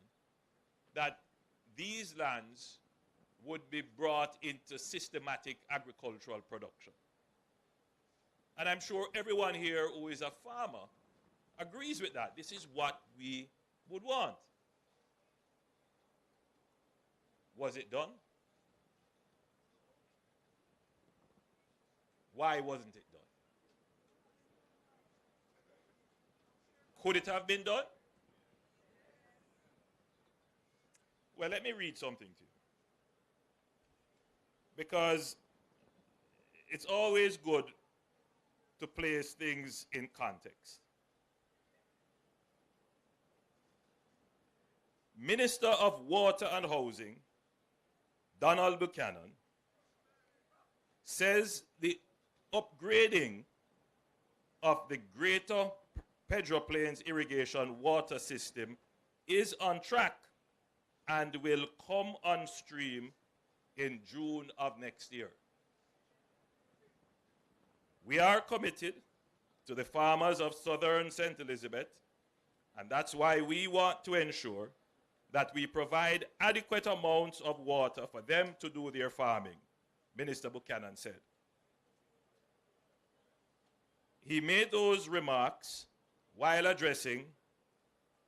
Speaker 14: that these lands would be brought into systematic agricultural production. And I'm sure everyone here who is a farmer agrees with that. This is what we would want. Was it done? Why wasn't it done? Could it have been done? Well, let me read something to you. Because it's always good to place things in context. Minister of Water and Housing, Donald Buchanan, says the upgrading of the Greater Pedro Plains irrigation water system is on track and will come on stream in June of next year. We are committed to the farmers of southern St. Elizabeth, and that's why we want to ensure that we provide adequate amounts of water for them to do their farming, Minister Buchanan said. He made those remarks while addressing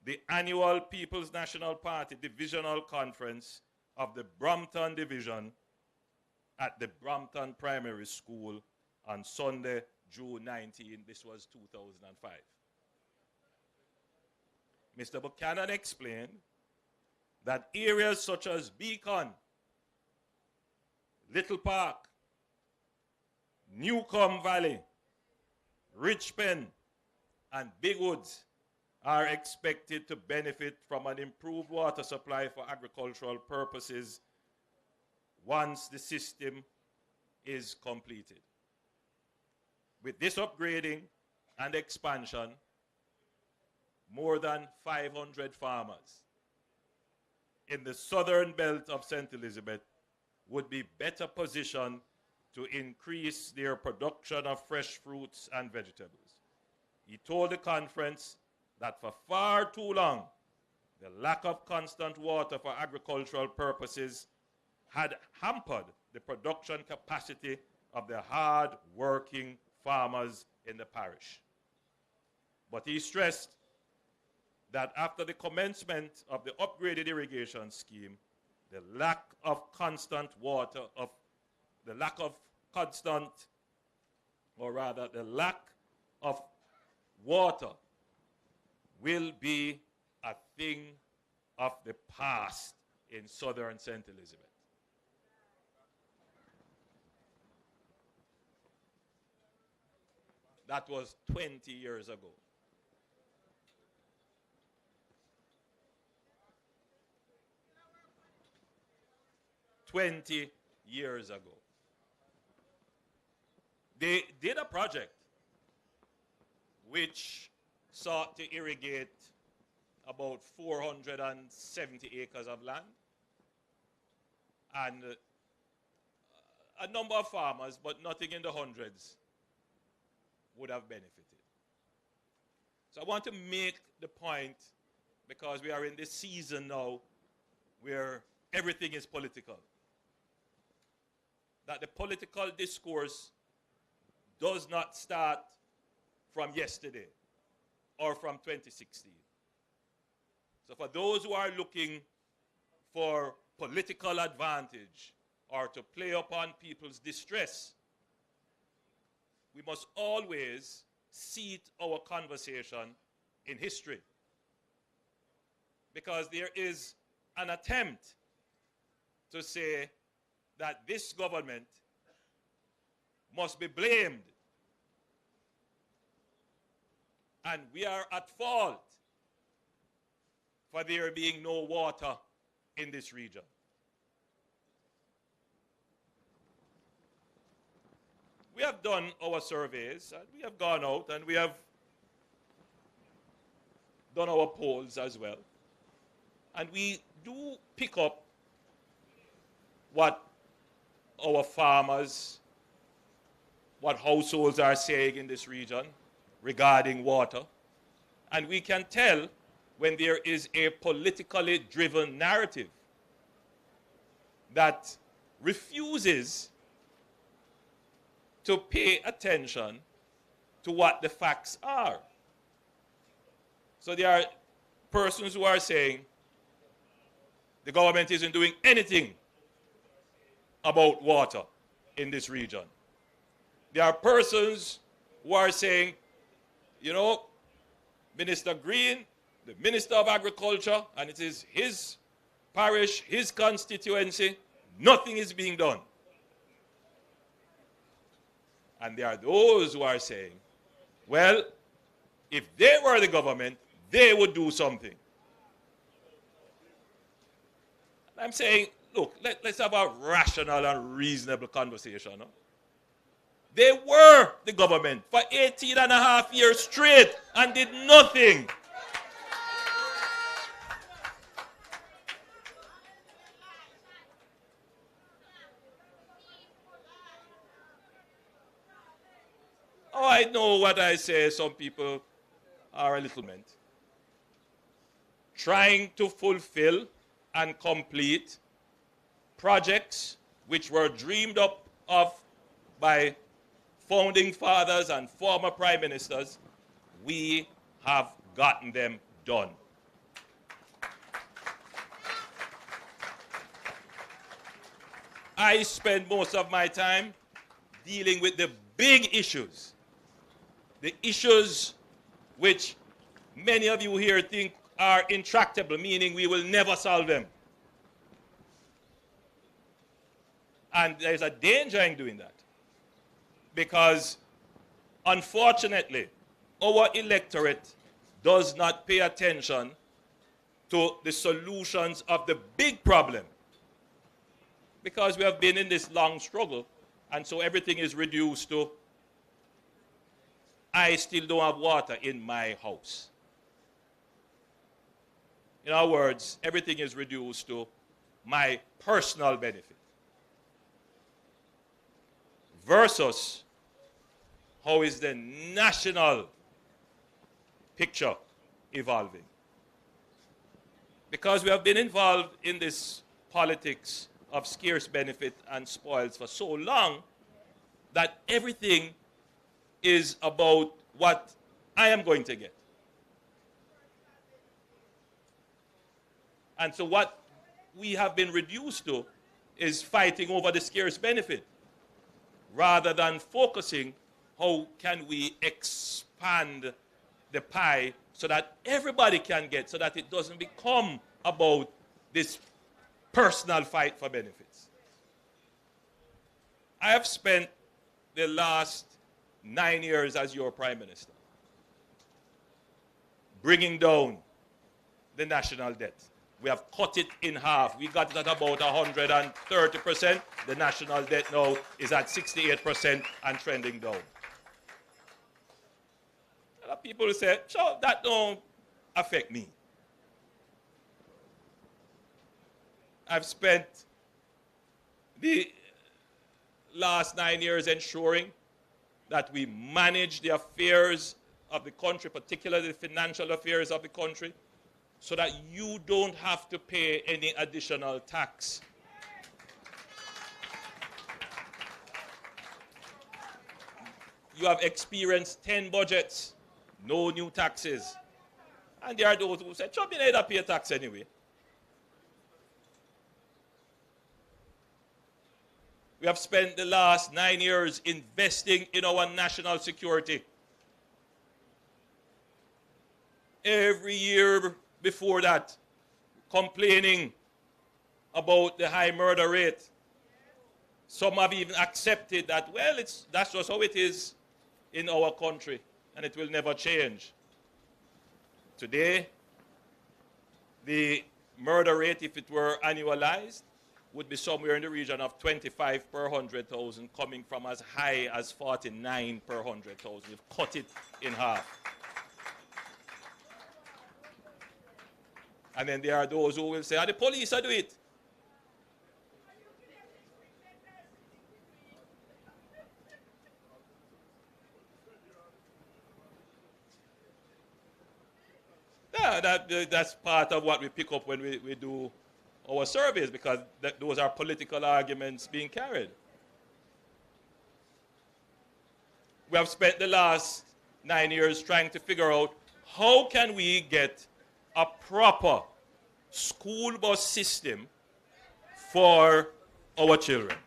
Speaker 14: the annual People's National Party Divisional Conference of the Brompton Division at the Brompton Primary School on Sunday, June 19. This was 2005. Mr. Buchanan explained that areas such as Beacon, Little Park, Newcomb Valley, Richpen, and Big Woods are expected to benefit from an improved water supply for agricultural purposes once the system is completed. With this upgrading and expansion, more than 500 farmers in the southern belt of St. Elizabeth would be better positioned to increase their production of fresh fruits and vegetables. He told the conference that for far too long, the lack of constant water for agricultural purposes had hampered the production capacity of the hard-working farmers in the parish. But he stressed that after the commencement of the upgraded irrigation scheme, the lack of constant water, the lack of water will be a thing of the past in southern St. Elizabeth. That was 20 years ago. "20 years ago. They did a project which sought to irrigate about 470 acres of land, and a number of farmers, but nothing in the hundreds, would have benefited. So I want to make the point, because we are in this season now where everything is political, that the political discourse does not start from yesterday or from 2016. So for those who are looking for political advantage or to play upon people's distress, we must always seat our conversation in history. Because there is an attempt to say that this government must be blamed, and we are at fault for there being no water in this region. We have done our surveys, and we have gone out, and we have done our polls as well. And we do pick up what our farmers, what households are saying in this region regarding water. And we can tell when there is a politically driven narrative that refuses to pay attention to what the facts are. So there are persons who are saying the government isn't doing anything about water in this region. There are persons who are saying, you know, Minister Green, the Minister of Agriculture, and it is his parish, his constituency, nothing is being done. And there are those who are saying, well, if they were the government, they would do something. I'm saying, look, let's have a rational and reasonable conversation. No? They were the government for 18 and a half years straight and did nothing. I know what I say, some people are a little meant. Trying to fulfill and complete projects which were dreamed up of by founding fathers and former prime ministers, we have gotten them done. I spend most of my time dealing with the big issues, the issues which many of you here think are intractable, meaning we will never solve them. And there's a danger in doing that, because unfortunately, our electorate does not pay attention to the solutions of the big problem, because we have been in this long struggle, and so everything is reduced to, I still don't have water in my house. In other words, everything is reduced to my personal benefit, versus how is the national picture evolving. Because we have been involved in this politics of scarce benefit and spoils for so long that everything is about what I am going to get. And so what we have been reduced to is fighting over the scarce benefit, rather than focusing how can we expand the pie so that everybody can get, so that it doesn't become about this personal fight for benefits. I have spent the last 9 years as your prime minister bringing down the national debt. We have cut it in half. We got it at about 130%. The national debt now is at 68% and trending down. A lot of people will say, so that don't affect me. I've spent the last 9 years ensuring that we manage the affairs of the country, particularly the financial affairs of the country, so that you don't have to pay any additional tax. You have experienced 10 budgets, no new taxes. And there are those who say, "Chop, you need to pay tax anyway." We have spent the last 9 years investing in our national security. Every year before that, complaining about the high murder rate. Some have even accepted that, well, that's just how it is in our country, and it will never change. Today, the murder rate, if it were annualized, would be somewhere in the region of 25 per 100,000, coming from as high as 49 per 100,000. We've cut it in half. And then there are those who will say, the police are doing it. Yeah, that's part of what we pick up when we do our surveys, because those are political arguments being carried. We have spent the last 9 years trying to figure out how can we get a proper school bus system for our children.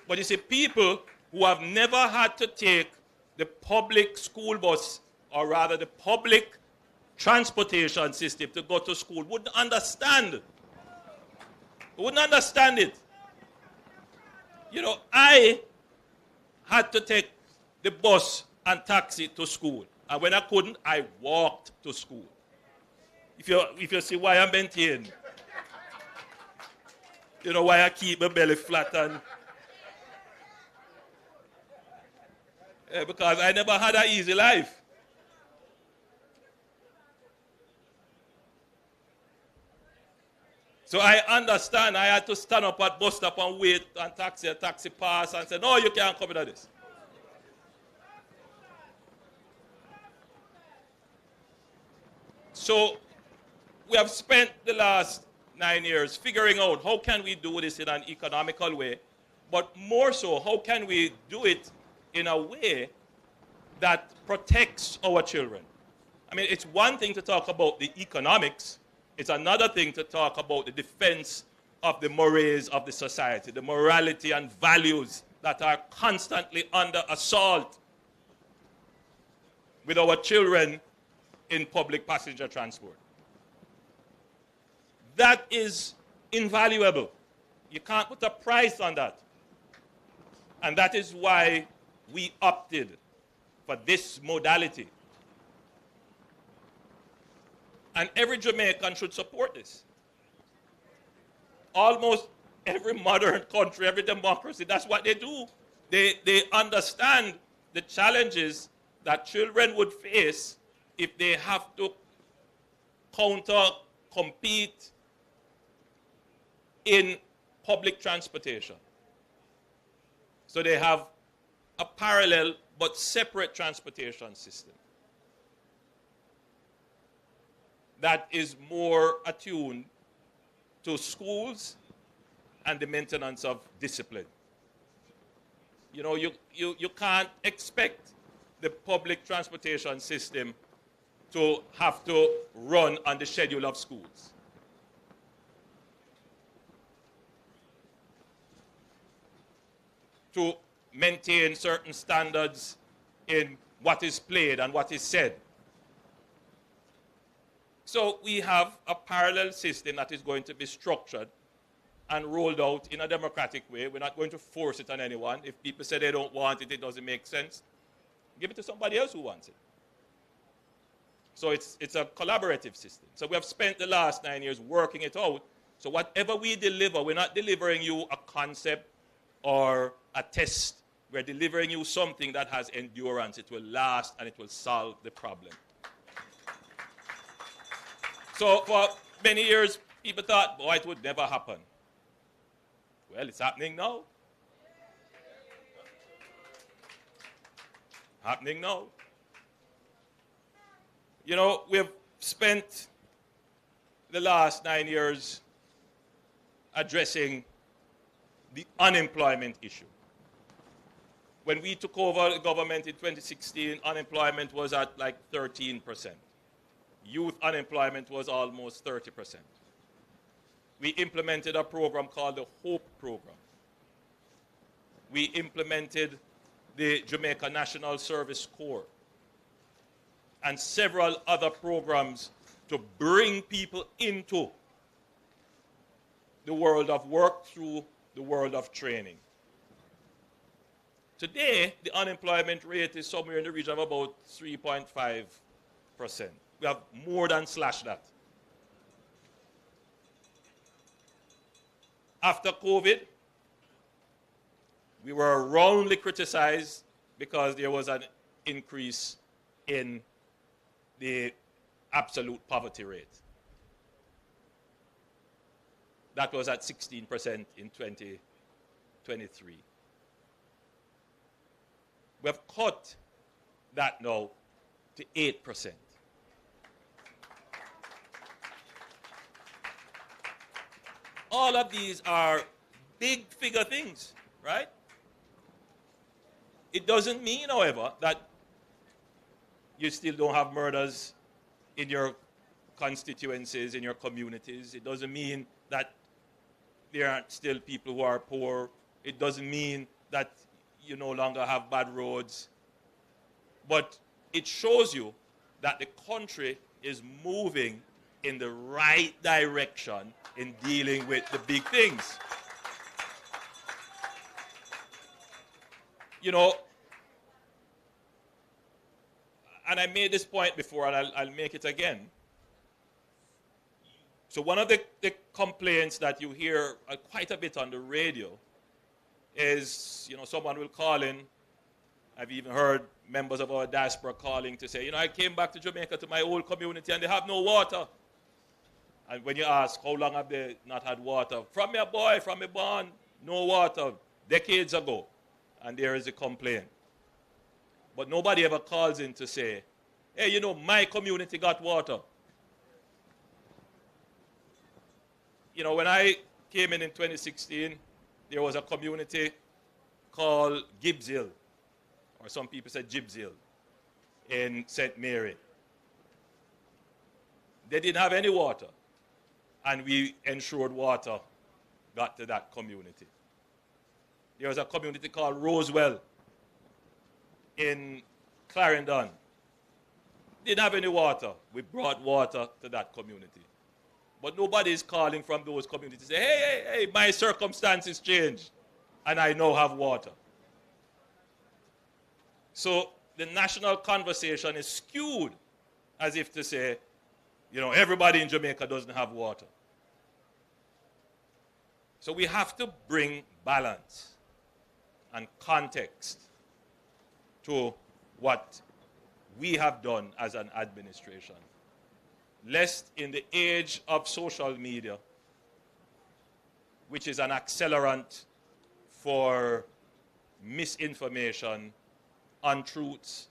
Speaker 14: But you see, people who have never had to take the public school bus, or rather the public transportation system to go to school, wouldn't understand. Wouldn't understand it. You know, I had to take the bus and taxi to school. And when I couldn't, I walked to school. If you see why I maintain, you know, why I keep my belly flat, and because I never had an easy life. So I understand. I had to stand up at bus stop and wait and taxi pass and say, no, you can't come into this. So we have spent the last 9 years figuring out how can we do this in an economical way, but more so, how can we do it in a way that protects our children? I mean, it's one thing to talk about the economics. It's another thing to talk about the defense of the mores of the society, the morality and values that are constantly under assault with our children in public passenger transport. That is invaluable. You can't put a price on that. And that is why we opted for this modality. And every Jamaican should support this. Almost every modern country, every democracy, that's what they do. They understand the challenges that children would face if they have to compete in public transportation. So they have a parallel but separate transportation system that is more attuned to schools and the maintenance of discipline. You know, you can't expect the public transportation system to have to run on the schedule of schools. To maintain certain standards in what is played and what is said. So we have a parallel system that is going to be structured and rolled out in a democratic way. We're not going to force it on anyone. If people say they don't want it, it doesn't make sense, give it to somebody else who wants it. So it's a collaborative system. So we have spent the last 9 years working it out. So whatever we deliver, we're not delivering you a concept or a test. We're delivering you something that has endurance. It will last and it will solve the problem. So for many years, people thought, boy, it would never happen. Well, it's happening now. Happening now. You know, we've spent the last 9 years addressing the unemployment issue. When we took over the government in 2016, unemployment was at like 13%. Youth unemployment was almost 30%. We implemented a program called the HOPE program. We implemented the Jamaica National Service Corps and several other programs to bring people into the world of work through the world of training. Today, the unemployment rate is somewhere in the region of about 3.5%. We have more than slashed that. After COVID, we were roundly criticized because there was an increase in the absolute poverty rate. That was at 16% in 2023. We have cut that now to 8%. All of these are big figure things, right? It doesn't mean, however, that you still don't have murders in your constituencies, in your communities. It doesn't mean that there aren't still people who are poor. It doesn't mean that you no longer have bad roads. But it shows you that the country is moving in the right direction in dealing with the big things. You know, and I made this point before, and I'll make it again. So one of the complaints that you hear quite a bit on the radio is, you know, someone will call in. I've even heard members of our diaspora calling to say, you know, I came back to Jamaica to my old community and they have no water. And when you ask, how long have they not had water? From your boy, from your born, no water, decades ago. And there is a complaint. But nobody ever calls in to say, hey, you know, my community got water. You know, when I came in 2016, there was a community called Gibbs Hill, or some people said Gibbs Hill, in St. Mary. They didn't have any water, and we ensured water got to that community. There was a community called Rosewell in Clarendon. Didn't have any water. We brought water to that community. But nobody is calling from those communities to say, hey, my circumstances changed, and I now have water. So the national conversation is skewed as if to say, you know, everybody in Jamaica doesn't have water. So we have to bring balance and context to what we have done as an administration. Lest in the age of social media, which is an accelerant for misinformation, untruths,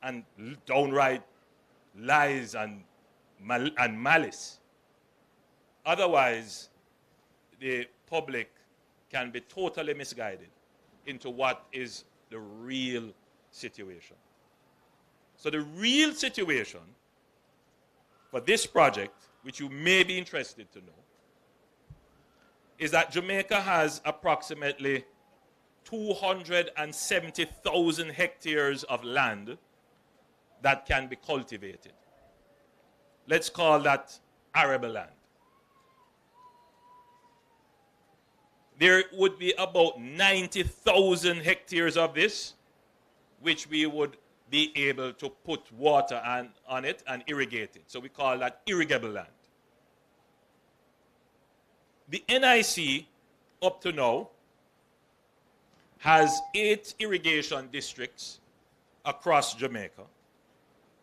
Speaker 14: and downright lies and malice. Otherwise, the public can be totally misguided into what is the real situation. So the real situation for this project, which you may be interested to know, is that Jamaica has approximately 270,000 hectares of land that can be cultivated. Let's call that arable land. There would be about 90,000 hectares of this, which we would be able to put water on it and irrigate it. So we call that irrigable land. The NIC, up to now, has 8 irrigation districts across Jamaica,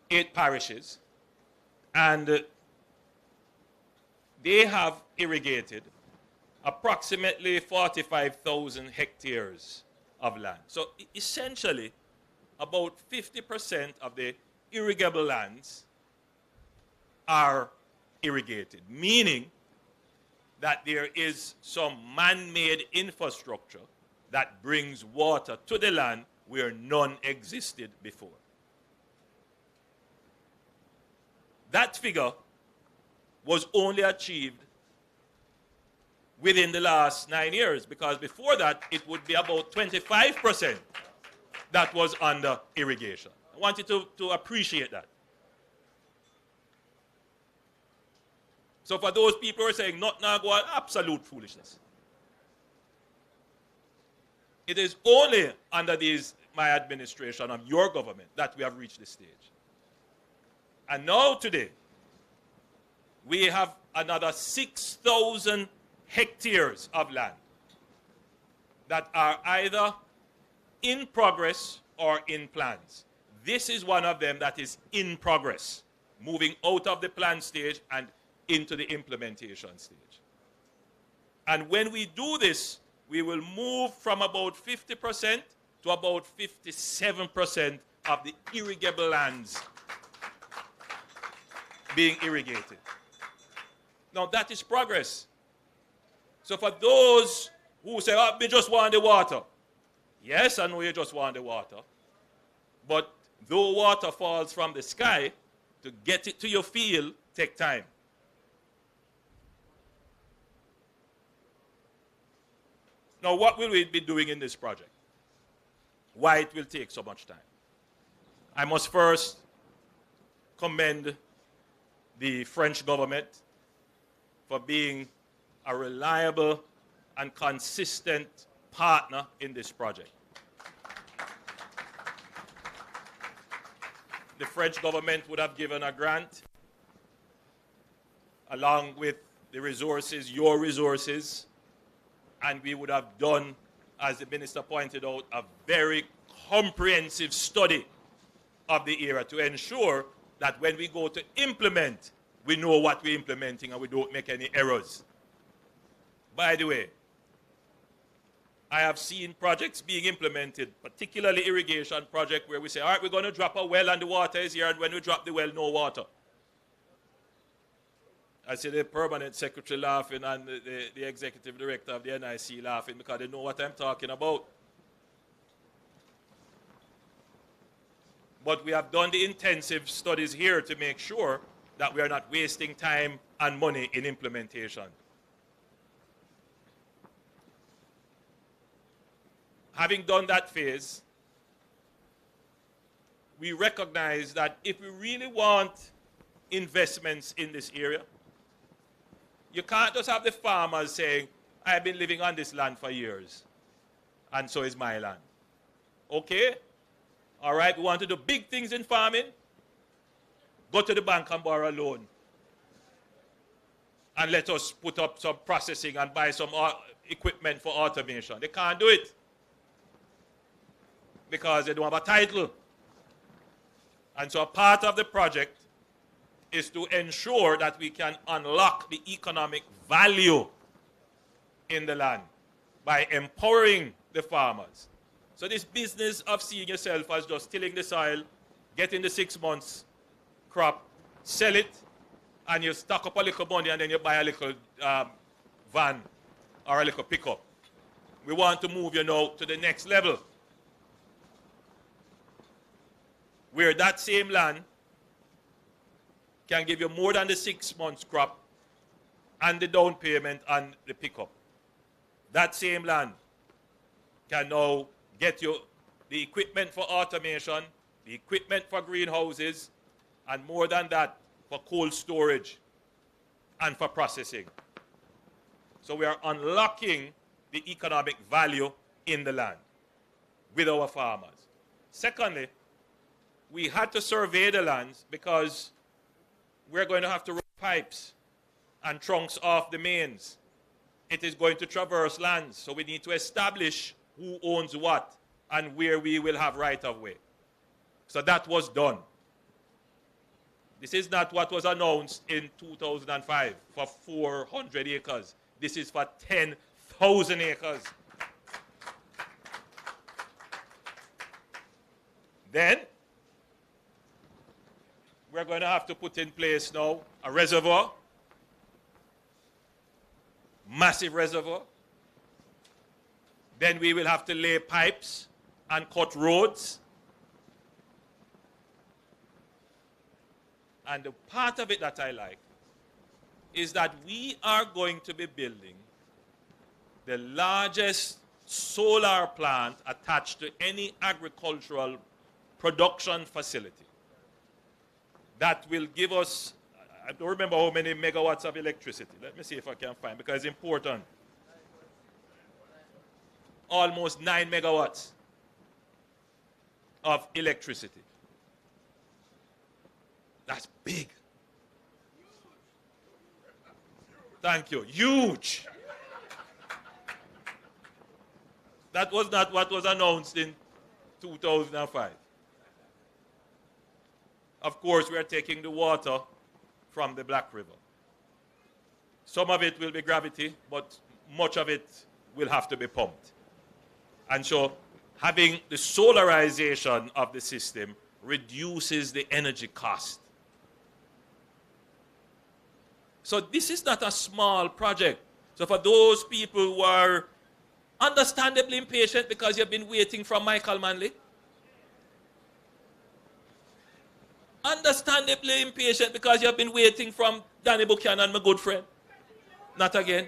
Speaker 14: 8 parishes, and they have irrigated approximately 45,000 hectares of land. So essentially, about 50% of the irrigable lands are irrigated, meaning that there is some man-made infrastructure that brings water to the land where none existed before. That figure was only achieved within the last 9 years, because before that, it would be about 25% that was under irrigation. I want you to appreciate that. So for those people who are saying, not now go on, absolute foolishness. It is only under my administration of your government that we have reached this stage. And now today, we have another 6,000 hectares of land that are either in progress or in plans. This is one of them that is in progress, moving out of the plan stage and into the implementation stage. And when we do this, we will move from about 50% to about 57% of the irrigable lands being irrigated. Now that is progress. So for those who say, oh, we just want the water. Yes, I know you just want the water. But though water falls from the sky, to get it to your field take time. Now, what will we be doing in this project? Why it will take so much time? I must first commend the French government for being a reliable and consistent partner in this project. The French government would have given a grant along with the resources, your resources, and we would have done, as the minister pointed out, a very comprehensive study of the area to ensure that when we go to implement we know what we're implementing and we don't make any errors. By the way, I have seen projects being implemented, particularly irrigation project, where we say, all right, we're going to drop a well and the water is here, and when we drop the well, no water. I see the permanent secretary laughing and the executive director of the NIC laughing because they know what I'm talking about. But we have done the intensive studies here to make sure that we are not wasting time and money in implementation. Having done that phase, we recognize that if we really want investments in this area, you can't just have the farmers saying, I've been living on this land for years, and so is my land. Okay? All right, we want to do big things in farming. Go to the bank and borrow a loan. And let us put up some processing and buy some equipment for automation. They can't do it because they don't have a title. And so a part of the project is to ensure that we can unlock the economic value in the land by empowering the farmers. So this business of seeing yourself as just tilling the soil, getting the 6 months crop, sell it, and you stock up a little money and then you buy a little van or a little pickup. We want to move you now to the next level, where that same land can give you more than the 6 months crop and the down payment and the pickup. That same land can now get you the equipment for automation, the equipment for greenhouses, and more than that, for cold storage and for processing. So we are unlocking the economic value in the land with our farmers. Secondly, we had to survey the lands because we're going to have to run pipes and trunks off the mains. It is going to traverse lands, so we need to establish who owns what and where we will have right of way. So that was done. This is not what was announced in 2005 for 400 acres. This is for 10,000 acres. Then, we're going to have to put in place now a reservoir, massive reservoir. Then we will have to lay pipes and cut roads. And the part of it that I like is that we are going to be building the largest solar plant attached to any agricultural production facility. That will give us, I don't remember how many megawatts of electricity. Let me see if I can find, because it's important. Almost 9 megawatts of electricity. That's big. Thank you. Huge. That was not what was announced in 2005. Of course, we are taking the water from the Black River. Some of it will be gravity, but much of it will have to be pumped. And so having the solarization of the system reduces the energy cost. So this is not a small project. So for those people who are understandably impatient because you've been waiting from Michael Manley, understandably impatient because you've been waiting from Danny Buchanan, my good friend, not again.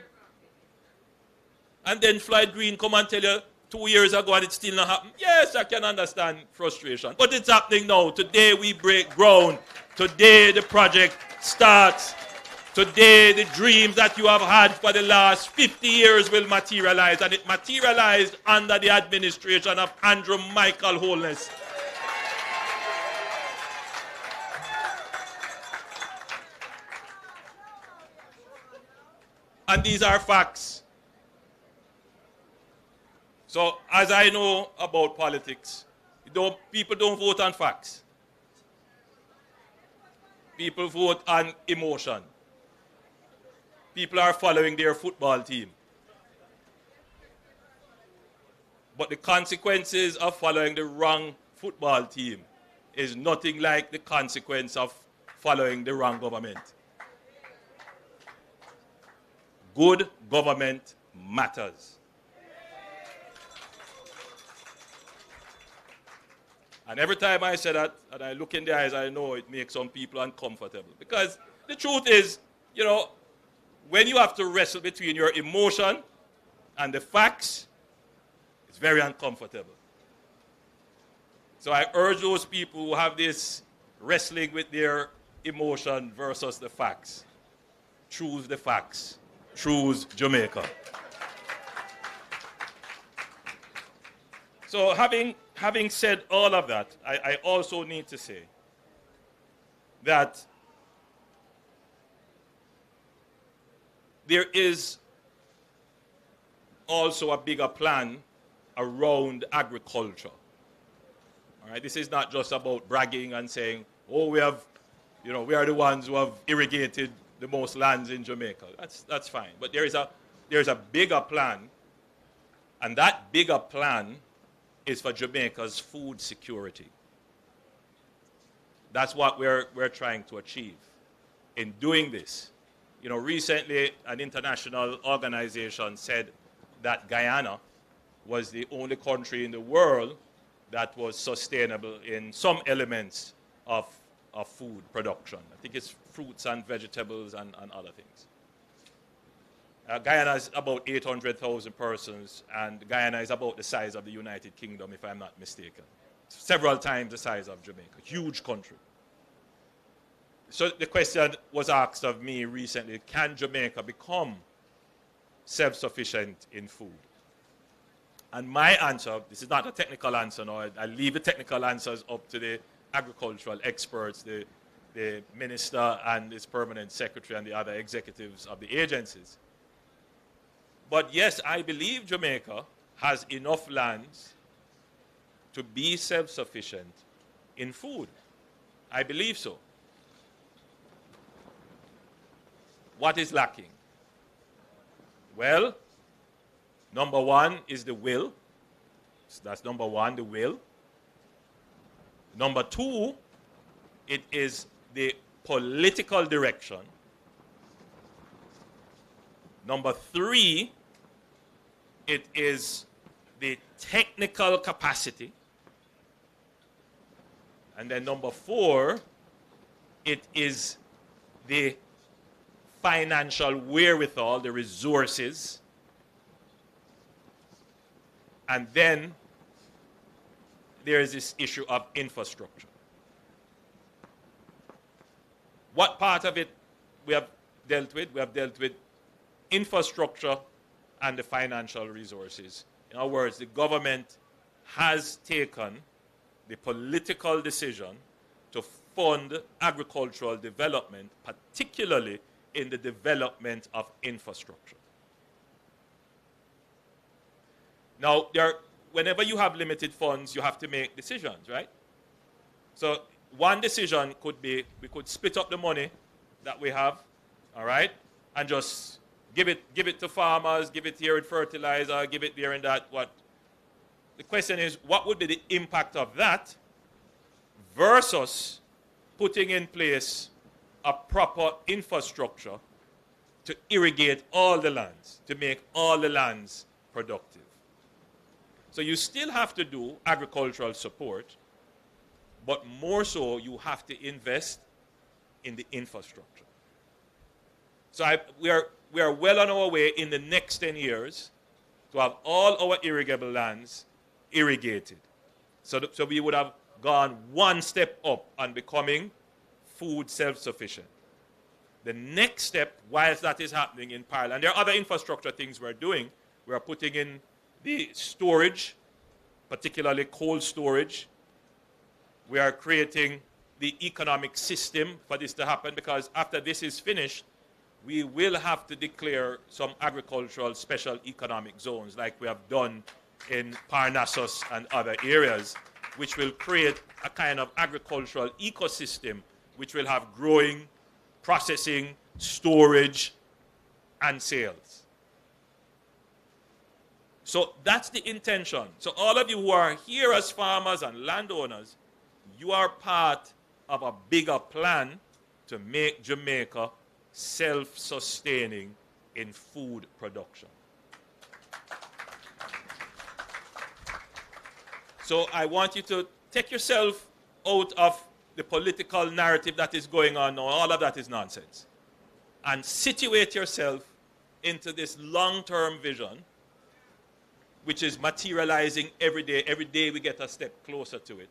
Speaker 14: And then Floyd Green come and tell you 2 years ago and it's still not happened. Yes, I can understand frustration, but it's happening now. Today we break ground. Today the project starts. Today the dreams that you have had for the last 50 years will materialize, and it materialized under the administration of Andrew Michael Holness. And these are facts. So, as I know about politics, people don't vote on facts. People vote on emotion. People are following their football team. But the consequences of following the wrong football team is nothing like the consequence of following the wrong government. Good government matters. And every time I say that, and I look in the eyes, I know it makes some people uncomfortable. Because the truth is, you know, when you have to wrestle between your emotion and the facts, it's very uncomfortable. So I urge those people who have this wrestling with their emotion versus the facts. Choose the facts. Choose Jamaica. So having said all of that, I also need to say that there is also a bigger plan around agriculture. All right, this is not just about bragging and saying, oh, we have, you know, we are the ones who have irrigated the most lands in Jamaica. That's fine. But there is a bigger plan, and that bigger plan is for Jamaica's food security. That's what we're trying to achieve in doing this. You know, recently an international organization said that Guyana was the only country in the world that was sustainable in some elements of food production. I think it's fruits and vegetables and other things. Guyana is about 800,000 persons, and Guyana is about the size of the United Kingdom, if I'm not mistaken. Several times the size of Jamaica. Huge country. So the question was asked of me recently, can Jamaica become self-sufficient in food? And my answer, this is not a technical answer, no, I leave the technical answers up to the agricultural experts, the minister and his permanent secretary and the other executives of the agencies. But yes, I believe Jamaica has enough lands to be self-sufficient in food. I believe so. What is lacking? Well, number one is the will. So that's number one, the will. Number two, it is the political direction. Number three, it is the technical capacity. And then number four, it is the financial wherewithal, the resources. And then there is this issue of infrastructure. What part of it we have dealt with? We have dealt with infrastructure and the financial resources. In other words, the government has taken the political decision to fund agricultural development, particularly in the development of infrastructure. Now, whenever you have limited funds, you have to make decisions, right? So one decision could be, we could split up the money that we have, all right, and just give it to farmers, give it here in fertilizer, give it there and that. What? The question is, what would be the impact of that versus putting in place a proper infrastructure to irrigate all the lands, to make all the lands productive? So you still have to do agricultural support, but more so you have to invest in the infrastructure. So we are well on our way in the next 10 years to have all our irrigable lands irrigated. So we would have gone one step up on becoming food self-sufficient. The next step, whilst that is happening in parallel, and there are other infrastructure things we're doing. We are putting in the storage, particularly cold storage. We are creating the economic system for this to happen, because after this is finished, we will have to declare some agricultural special economic zones like we have done in Parnassus and other areas, which will create a kind of agricultural ecosystem which will have growing, processing, storage, and sales. So that's the intention. So all of you who are here as farmers and landowners, you are part of a bigger plan to make Jamaica self-sustaining in food production. So I want you to take yourself out of the political narrative that is going on now. All of that is nonsense. And situate yourself into this long-term vision, which is materializing every day. Every day we get a step closer to it.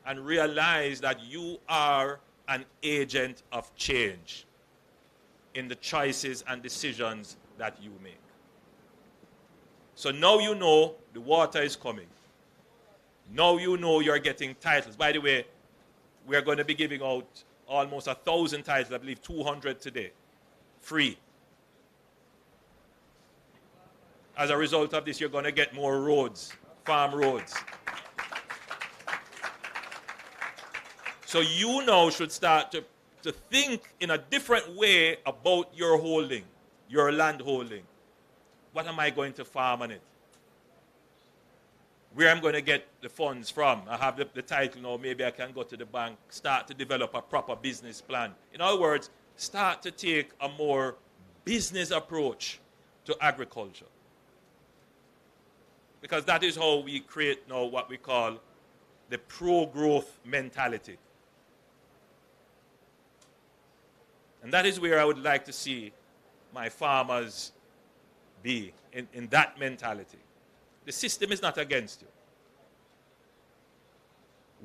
Speaker 14: And realize that you are an agent of change in the choices and decisions that you make. So now you know the water is coming. Now you know you're getting titles. By the way, we are going to be giving out almost 1,000 titles, I believe 200 today, free. As a result of this, you're going to get more roads, farm roads. So you now should start to think in a different way about your holding, your land holding. What am I going to farm on it? Where I'm going to get the funds from. I have the title now, maybe I can go to the bank, start to develop a proper business plan. In other words, start to take a more business approach to agriculture. Because that is how we create now what we call the pro-growth mentality. And that is where I would like to see my farmers be, in that mentality. The system is not against you.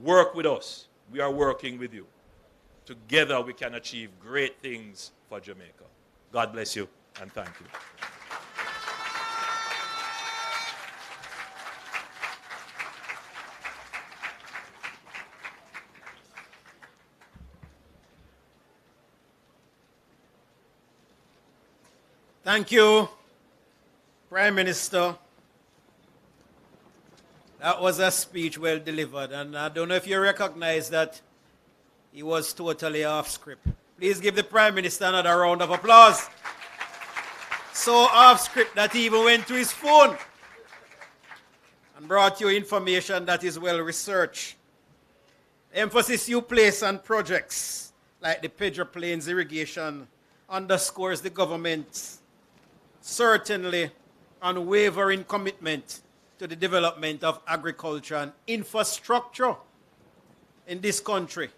Speaker 14: Work with us. We are working with you. Together we can achieve great things for Jamaica. God bless you and thank you.
Speaker 1: Thank you, Prime Minister. That was a speech well delivered, and I don't know if you recognize that he was totally off script. Please give the Prime Minister another round of applause. So off script that he even went to his phone and brought you information that is well researched. Emphasis you place on projects like the Pedro Plains Irrigation underscores the government's certainly unwavering commitment to the development of agriculture and infrastructure in this country.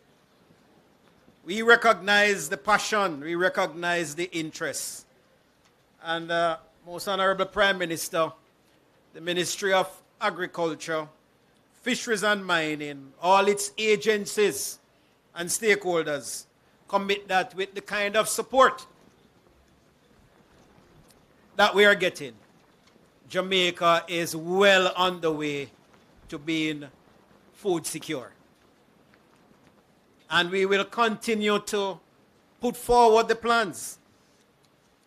Speaker 1: We recognize the passion, we recognize the interest. And Most Honorable Prime Minister, the Ministry of Agriculture, Fisheries and Mining, all its agencies and stakeholders commit that with the kind of support that we are getting, Jamaica is well on the way to being food secure. And we will continue to put forward the plans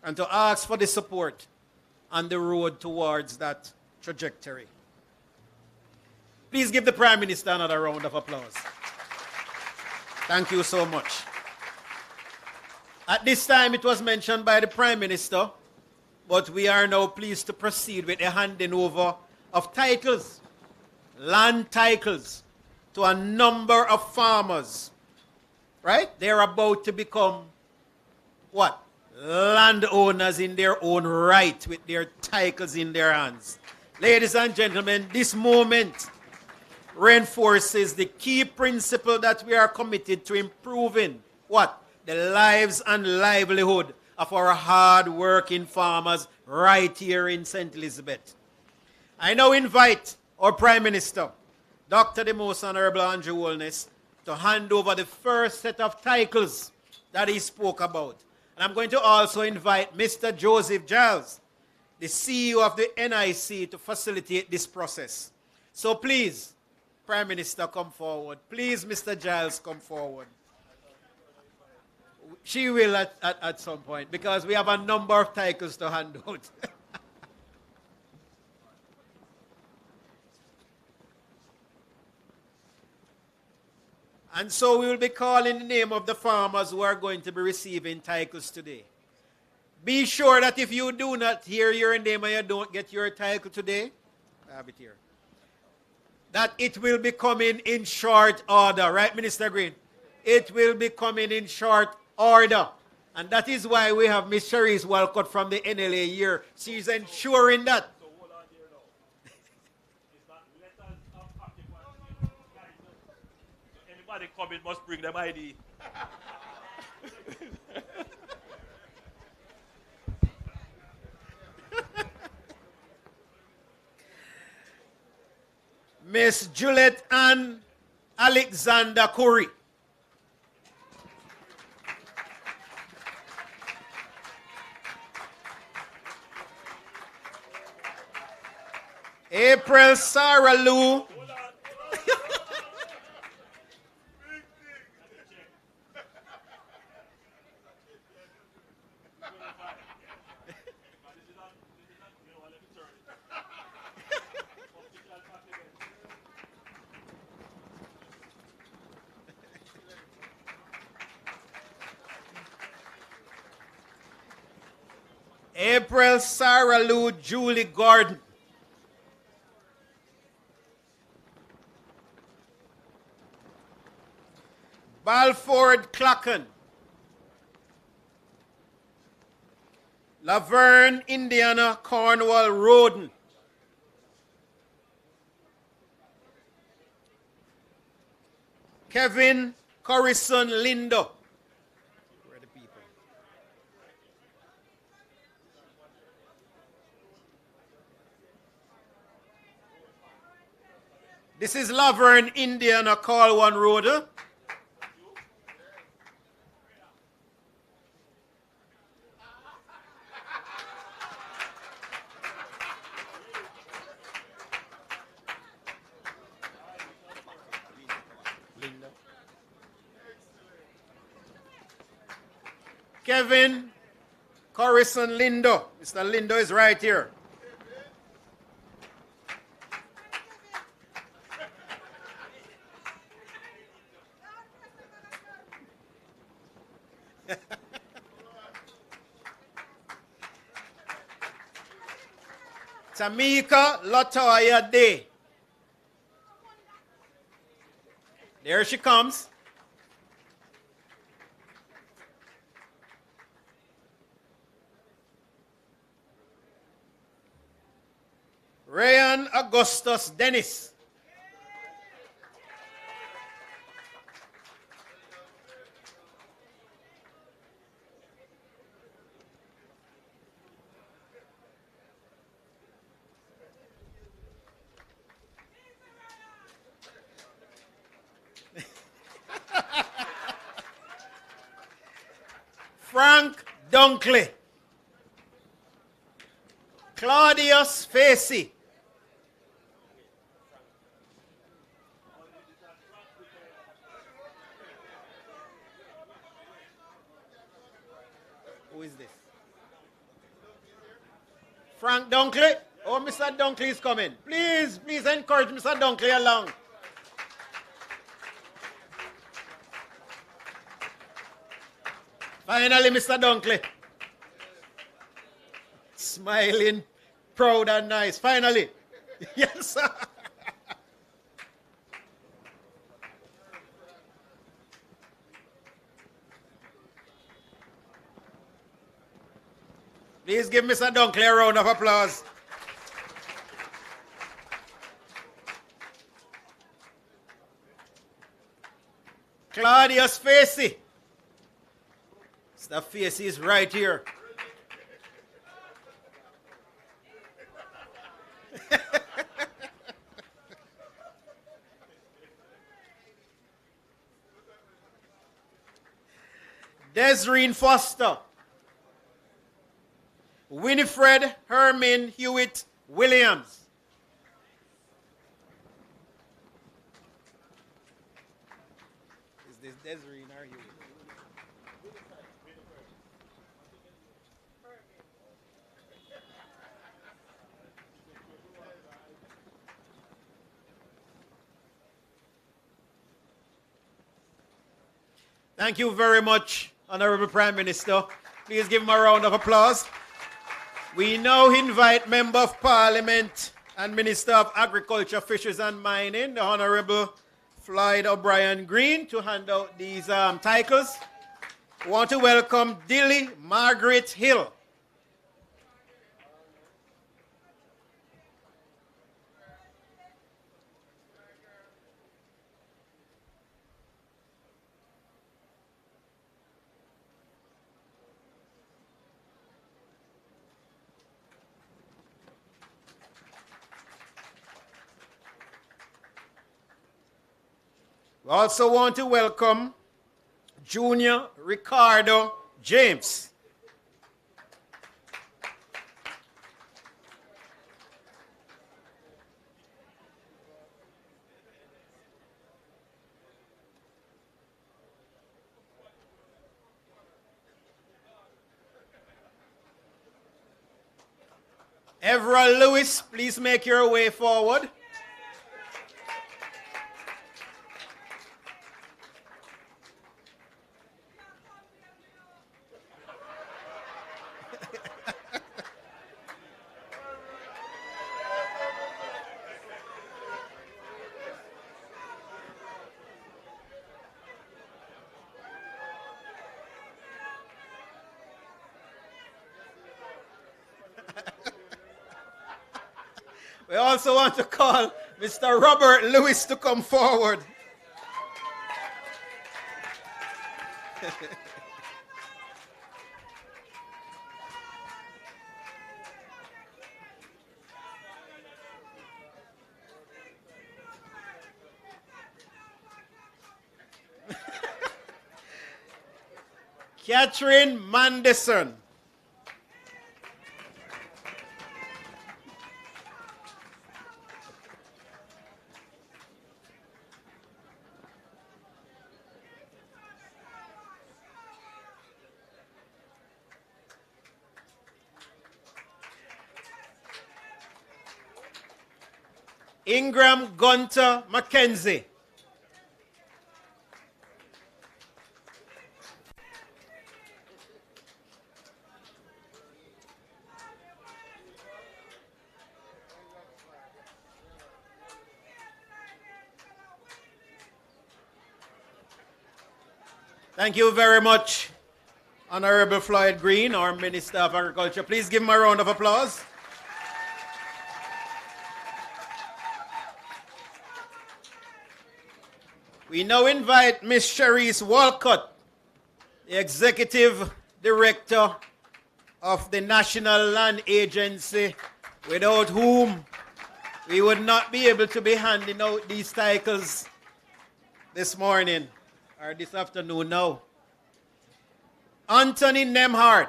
Speaker 1: and to ask for the support on the road towards that trajectory. Please give the Prime Minister another round of applause. Thank you so much. At this time, it was mentioned by the Prime Minister, but we are now pleased to proceed with the handing over of titles, land titles, to a number of farmers. Right? They're about to become what? Landowners in their own right with their titles in their hands. Ladies and gentlemen, this moment reinforces the key principle that we are committed to improving what? The lives and livelihood of our hard-working farmers right here in St. Elizabeth. I now invite our Prime Minister, Dr. the Most Honorable Andrew Holness, to hand over the first set of titles that he spoke about. And I'm going to also invite Mr. Joseph Giles, the CEO of the NIC, to facilitate this process. So please, Prime Minister, come forward. Please, Mr. Giles, come forward. She will at some point, because we have a number of titles to hand out. And so we will be calling the name of the farmers who are going to be receiving titles today. Be sure that if you do not hear your name and you don't get your title today, I have it here, that it will be coming in short order. Right, Minister Green? It will be coming in short order. And that is why we have Miss Cherise Walcott from the NLA here. She's ensuring that.
Speaker 14: Anybody coming must bring them ID.
Speaker 1: Miss Juliet Ann Alexander Curry. April Sarah Lou. April Sarah Lou Julie Gordon. Balford Clacken. Laverne Indiana Cornwall Roden. Kevin Corrison Lindo. Where are the people? This is Laverne Indiana Cornwall Roden. Kevin Corrison Lindo. Mr. Lindo is right here. Tamika Latoya Day. There she comes. Ryan Augustus Dennis. Frank Dunkley. Claudius Facey. Who is this? Frank Dunkley? Oh, Mr. Dunkley is coming. Please, please encourage Mr. Dunkley along. Finally, Mr. Dunkley. Smiling, proud and nice. Finally. Yes, sir. Please give Mr. Dunkley a round of applause. Claudius Facey. Mr. Facey is right here. Desreen Foster. Winifred Herman Hewitt Williams. Is this Desreen or Hewitt? Thank you very much, Honorable Prime Minister. Please give him a round of applause. We now invite Member of Parliament and Minister of Agriculture, Fisheries and Mining, the Honorable Floyd O'Brien Green, to hand out these titles. We want to welcome Dilly Margaret Hill. We also want to welcome Junior Ricardo James. Everett Lewis, please make your way forward. We also want to call Mr. Robert Lewis to come forward. Catherine Mandison. Ingram Gunter Mackenzie. Thank you very much, Honorable Floyd Green, our Minister of Agriculture. Please give him a round of applause. We now invite Ms. Cherise Walcott, the Executive Director of the National Land Agency, without whom we would not be able to be handing out these titles this morning, or this afternoon now. Anthony Nemhard.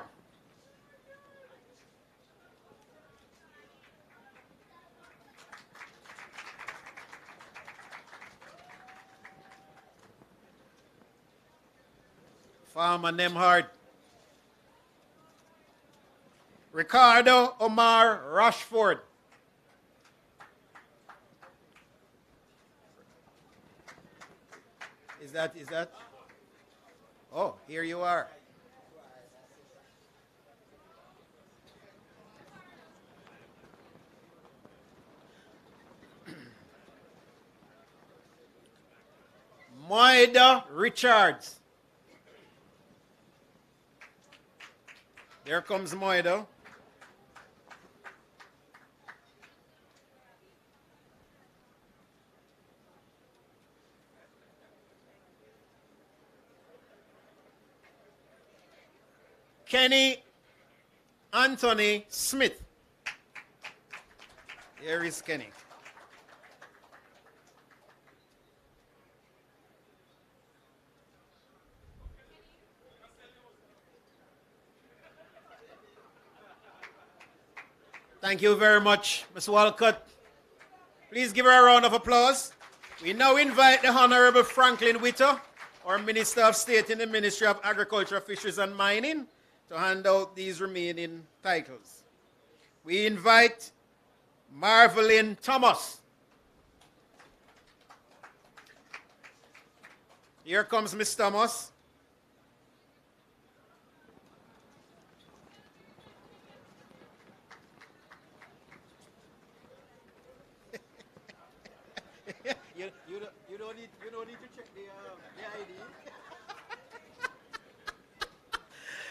Speaker 1: Farmer Nemhard. Ricardo Omar Rashford. Is that? Oh, here you are. Moida Richards. There comes Moida. Kenny Anthony Smith. Here is Kenny. Thank you very much, Ms. Walcott. Please give her a round of applause. We now invite the Honorable Franklin Witter, our Minister of State in the Ministry of Agriculture, Fisheries and Mining, to hand out these remaining titles. We invite Marvelyn Thomas. Here comes Ms. Thomas. don't need to check the ID.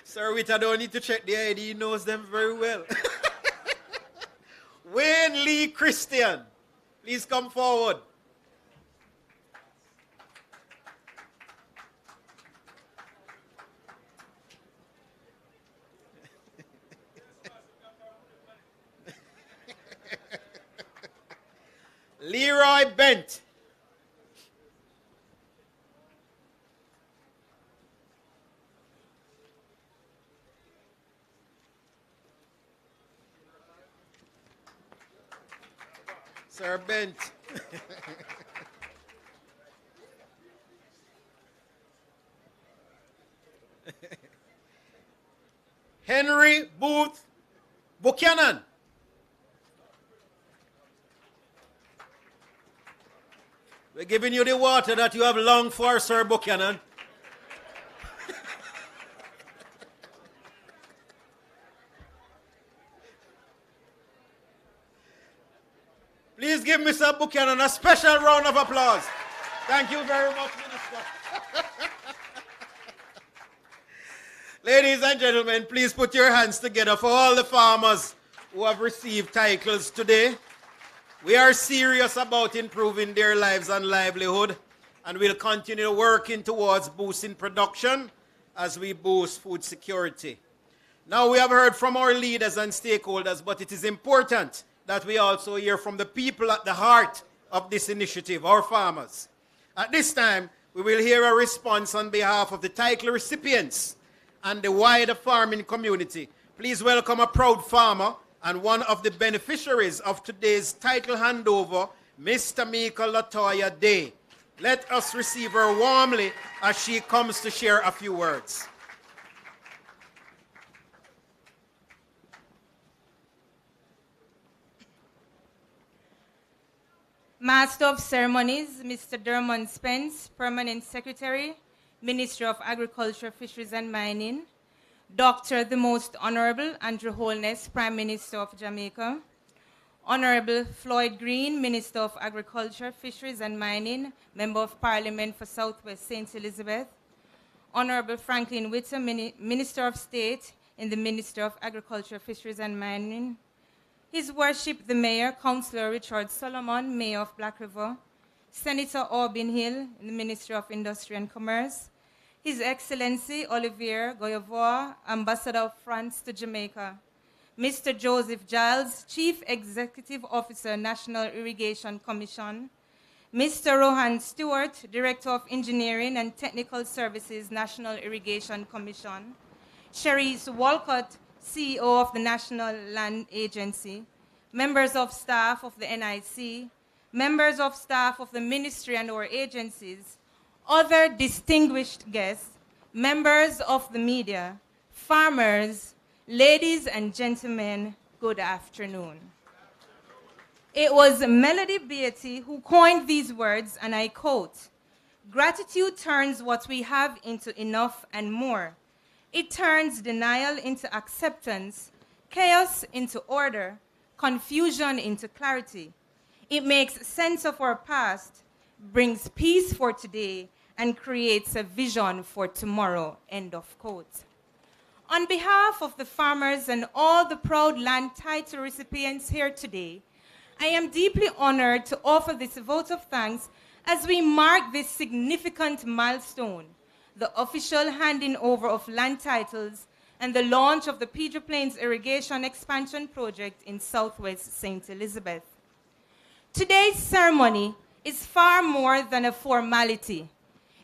Speaker 1: Sir Witter don't need to check the ID. He knows them very well. Wayne Lee Christian, please come forward. Leroy Bent. Sir Bent. Henry Booth Buchanan. We're giving you the water that you have longed for, Sir Buchanan. Please give Mr. Buchanan a special round of applause. Thank you very much, Minister. Ladies and gentlemen, please put your hands together for all the farmers who have received titles today. We are serious about improving their lives and livelihood, and we'll continue working towards boosting production as we boost food security. Now, we have heard from our leaders and stakeholders, but it is important that we also hear from the people at the heart of this initiative, our farmers. At this time, we will hear a response on behalf of the title recipients and the wider farming community. Please welcome a proud farmer and one of the beneficiaries of today's title handover, Miss Tamika Latoya Day. Let us receive her warmly as she comes to share a few words.
Speaker 15: Master of Ceremonies, Mr. Dermot Spence, Permanent Secretary, Ministry of Agriculture, Fisheries and Mining, Dr. the Most Honorable Andrew Holness, Prime Minister of Jamaica, Honorable Floyd Green, Minister of Agriculture, Fisheries and Mining, Member of Parliament for Southwest St. Elizabeth, Honorable Franklin Witter, Minister of State in the Ministry of Agriculture, Fisheries and Mining, His Worship the Mayor, Councillor Richard Solomon, Mayor of Black River, Senator Aubin Hill in the Ministry of Industry and Commerce, His Excellency Olivier Goyavois, Ambassador of France to Jamaica, Mr. Joseph Giles, Chief Executive Officer, National Irrigation Commission, Mr. Rohan Stewart, Director of Engineering and Technical Services, National Irrigation Commission, Cherise Walcott, CEO of the National Land Agency, members of staff of the NIC, members of staff of the ministry and our agencies, other distinguished guests, members of the media, farmers, ladies and gentlemen, good afternoon. It was Melody Beatty who coined these words, and I quote, "Gratitude turns what we have into enough and more. It turns denial into acceptance, chaos into order, confusion into clarity. It makes sense of our past, brings peace for today, and creates a vision for tomorrow," end of quote. On behalf of the farmers and all the proud land title recipients here today, I am deeply honored to offer this vote of thanks as we mark this significant milestone, the official handing over of land titles and the launch of the Pedro Plains Irrigation Expansion Project in Southwest St. Elizabeth. Today's ceremony is far more than a formality.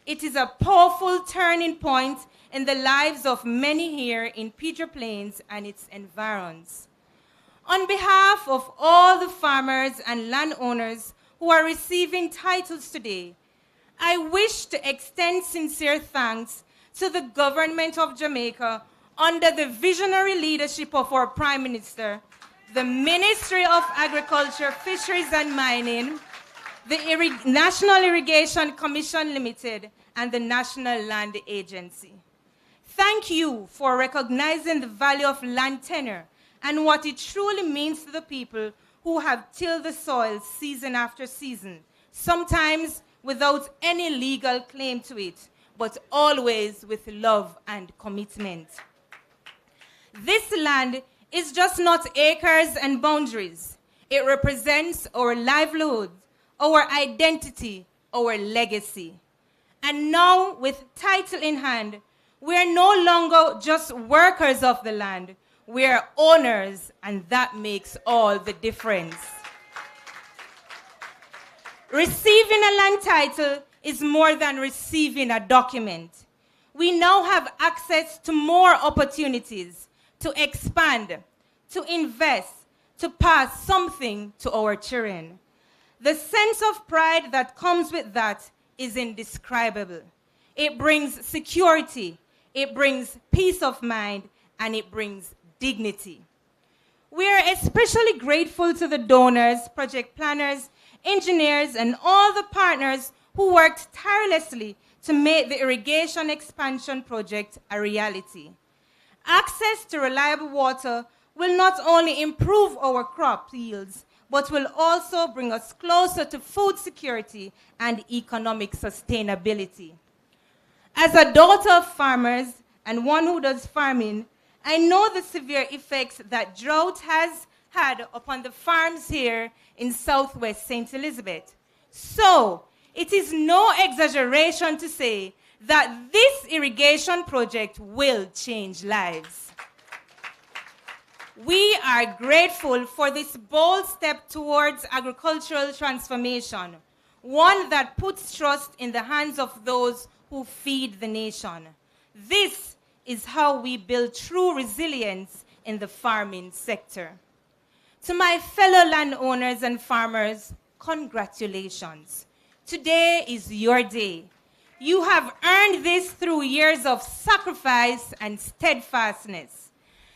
Speaker 15: It is a powerful turning point in the lives of many here in Pedro Plains and its environs. On behalf of all the farmers and landowners who are receiving titles today, I wish to extend sincere thanks to the government of Jamaica under the visionary leadership of our Prime Minister, the Ministry of Agriculture, Fisheries and Mining, the National Irrigation Commission Limited, and the National Land Agency. Thank you for recognizing the value of land tenure and what it truly means to the people who have tilled the soil season after season, sometimes without any legal claim to it, but always with love and commitment. This land is just not acres and boundaries. It represents our livelihood, our identity, our legacy. And now, with title in hand, we are no longer just workers of the land. We are owners, and that makes all the difference. Receiving a land title is more than receiving a document. We now have access to more opportunities to expand, to invest, to pass something to our children. The sense of pride that comes with that is indescribable. It brings security, it brings peace of mind, and it brings dignity. We are especially grateful to the donors, project planners, engineers, and all the partners who worked tirelessly to make the irrigation expansion project a reality. Access to reliable water will not only improve our crop yields, but will also bring us closer to food security and economic sustainability. As a daughter of farmers and one who does farming, I know the severe effects that drought has had upon the farms here in Southwest St. Elizabeth. So, it is no exaggeration to say that this irrigation project will change lives. We are grateful for this bold step towards agricultural transformation, one that puts trust in the hands of those who feed the nation. This is how we build true resilience in the farming sector. To my fellow landowners and farmers, congratulations. Today is your day. You have earned this through years of sacrifice and steadfastness.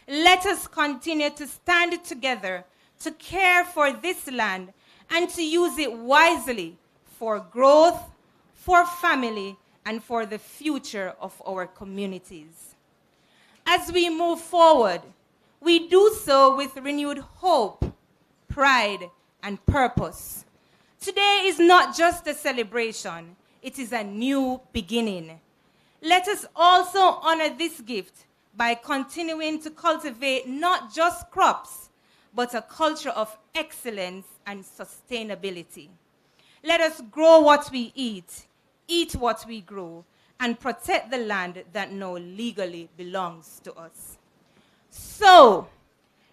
Speaker 15: Let us continue to stand together to care for this land and to use it wisely for growth, for family, and for the future of our communities. As we move forward, we do so with renewed hope, pride, and purpose. Today is not just a celebration, it is a new beginning. Let us also honor this gift by continuing to cultivate not just crops, but a culture of excellence and sustainability. Let us grow what we eat what we grow, and protect the land that now legally belongs to us. So,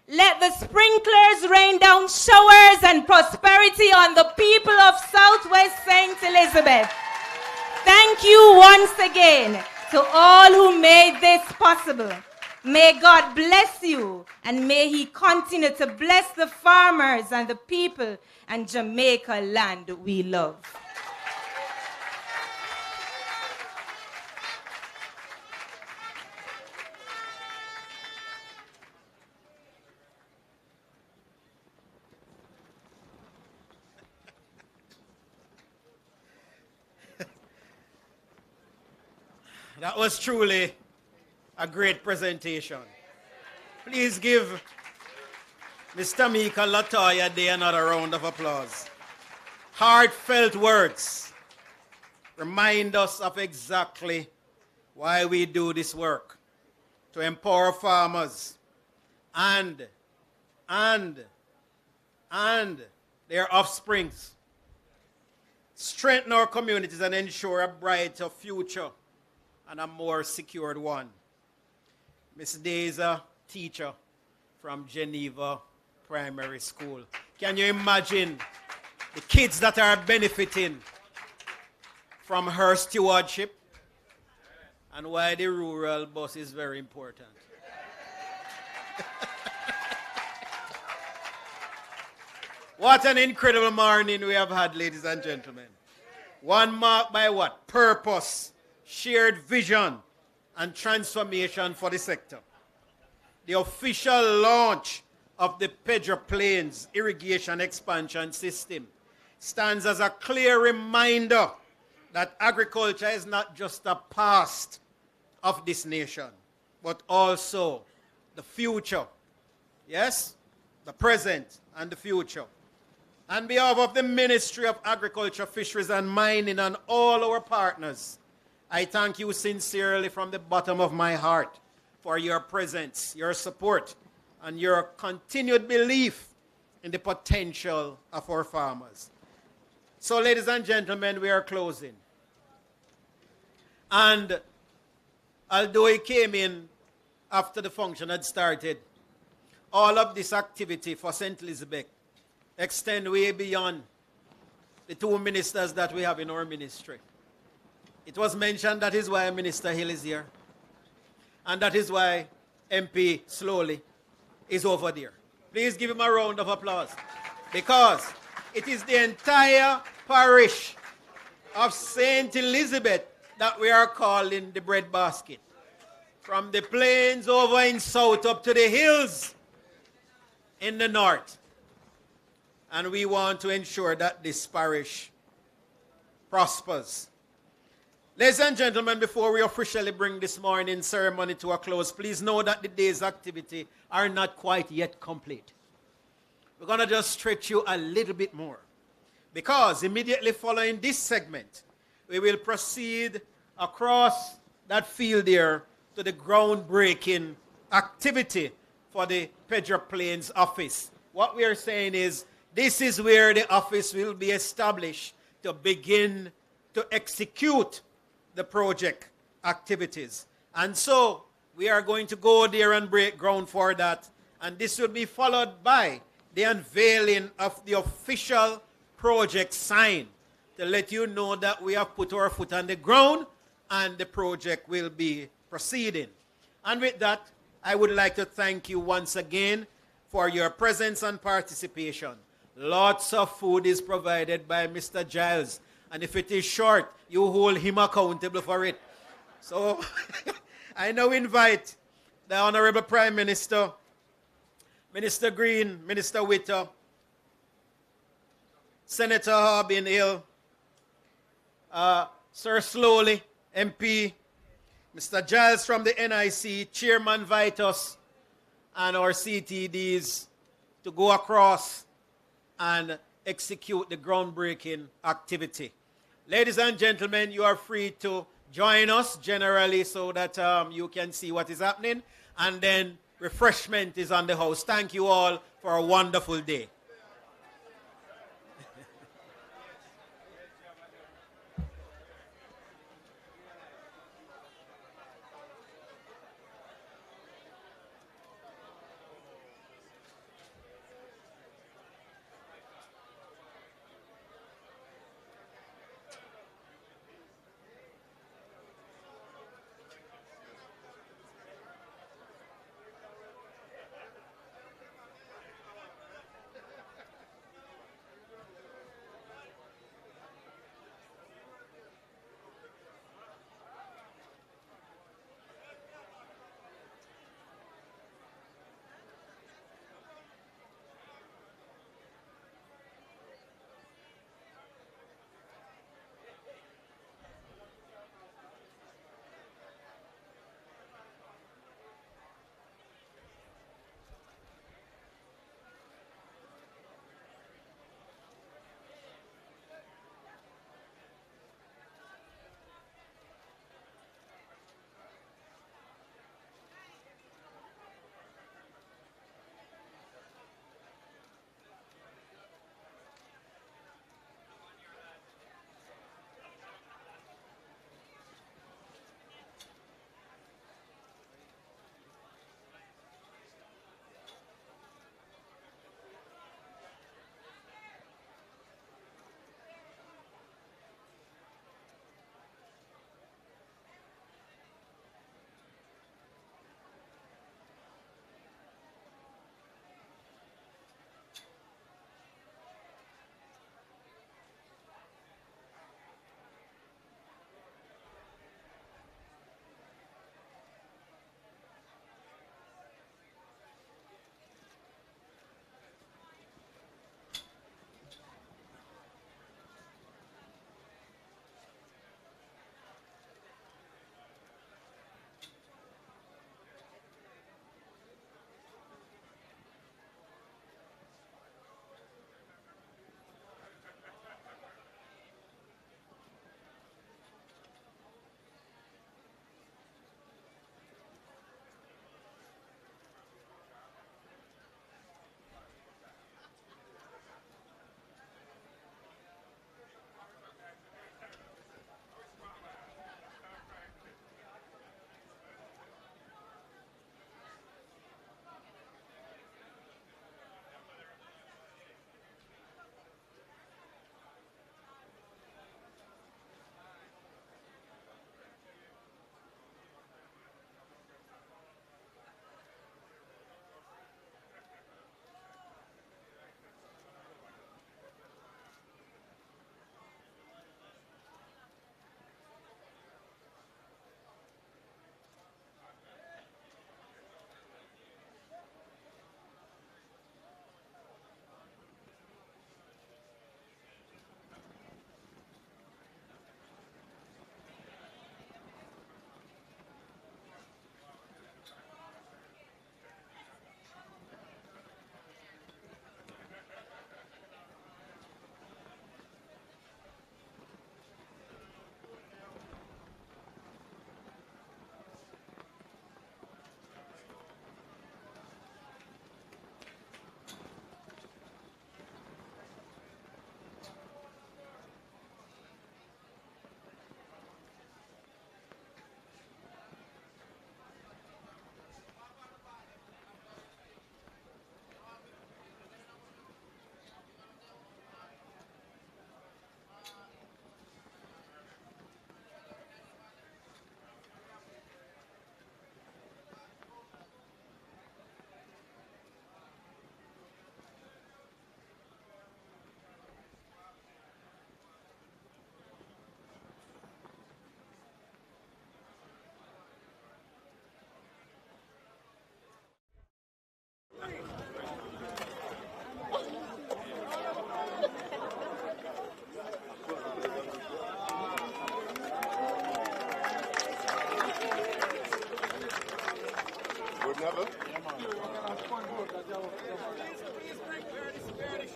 Speaker 15: let the sprinklers rain down showers and prosperity on the people of Southwest St. Elizabeth. Thank you once again to all who made this possible. May God bless you, and may He continue to bless the farmers and the people and Jamaica land we love.
Speaker 1: That was truly a great presentation. Please give Mr. Mika Latoya Day another round of applause. Heartfelt words remind us of exactly why we do this work, to empower farmers and their offsprings, strengthen our communities and ensure a brighter future and a more secured one. Miss Day is a teacher from Geneva Primary School. Can you imagine the kids that are benefiting from her stewardship and why the rural bus is very important? What an incredible morning we have had, ladies and gentlemen. One marked by what? Purpose, shared vision, and transformation for the sector. The official launch of the Pedro Plains Irrigation Expansion System stands as a clear reminder that agriculture is not just a past of this nation, but also the future. Yes, the present and the future. On behalf of the Ministry of Agriculture, Fisheries and Mining and all our partners, I thank you sincerely from the bottom of my heart for your presence, your support, and your continued belief in the potential of our farmers. So, ladies and gentlemen, we are closing. And although he came in after the function had started, all of this activity for St. Elizabeth extend way beyond the two ministers that we have in our ministry. It was mentioned that is why Minister Hill is here. And that is why MP Slowly is over there. Please give him a round of applause. Because it is the entire parish of St. Elizabeth that we are calling the breadbasket. From the plains over in south up to the hills in the north. And we want to ensure that this parish prospers. Ladies and gentlemen, before we officially bring this morning's ceremony to a close, please know that the day's activity are not quite yet complete. We're going to just stretch you a little bit more. Because immediately following this segment, we will proceed across that field there to the groundbreaking activity for the Pedro Plains office. What we are saying is, this is where the office will be established to begin to execute the project activities. And so we are going to go there and break ground for that. And this will be followed by the unveiling of the official project sign to let you know that we have put our foot on the ground and the project will be proceeding. And with that, I would like to thank you once again for your presence and participation. Lots of food is provided by Mr. Giles. And if it is short, you hold him accountable for it. So I now invite the Honorable Prime Minister, Minister Green, Minister Witter, Senator Harbin Hill, Sir Slowly, MP, Mr. Giles from the NIC, Chairman Vitus, and our CTDs to go across and execute the groundbreaking activity. Ladies and gentlemen, you are free to join us generally so that you can see what is happening. And then refreshment is on the house. Thank you all for a wonderful day.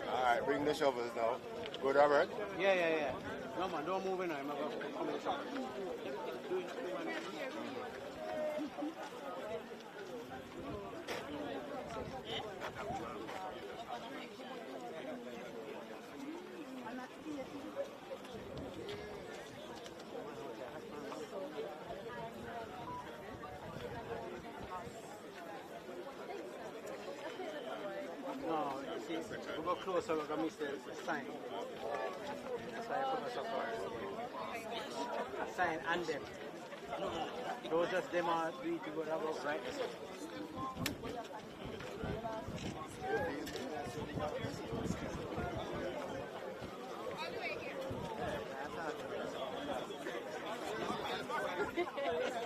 Speaker 6: All right, bring the shovels now. Good, Robert?
Speaker 16: Yeah. No, man, don't move in now. I'm going to come in the shop. Do it. No, you see, we go closer, we're going to miss the sign. That's why I put us up for a sign and them. Those just them are three to go about right.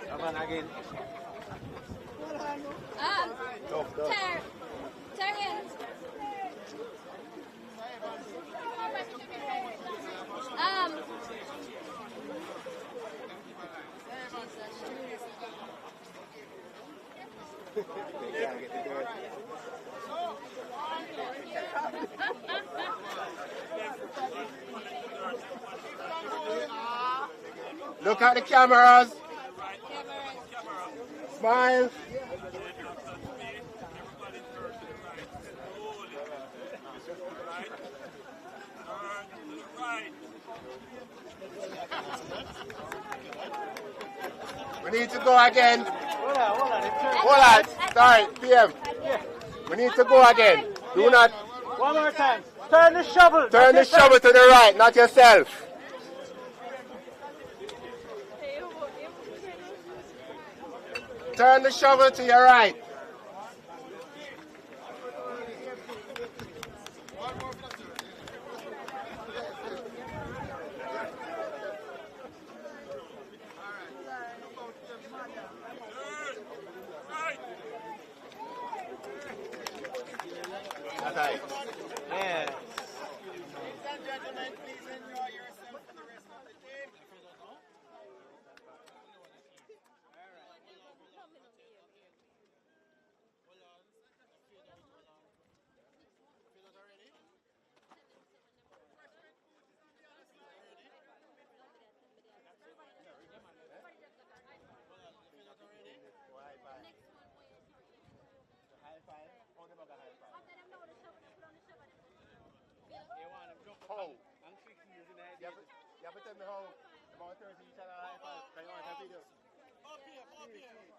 Speaker 16: Come on again.
Speaker 17: Terrence.
Speaker 6: Look at the cameras. Smile. We need to go again. Hold on. Sorry, PM. We need to go again. Do not.
Speaker 16: One more time. Turn the shovel.
Speaker 6: Turn the shovel to the right, not yourself. Turn the shovel to your right. That's right.
Speaker 16: Yeah.
Speaker 1: Ladies and gentlemen, please enjoy yourself for the rest of the day.
Speaker 6: How? You have to tell me how about 30 each other high five. Can you want a video? Okay.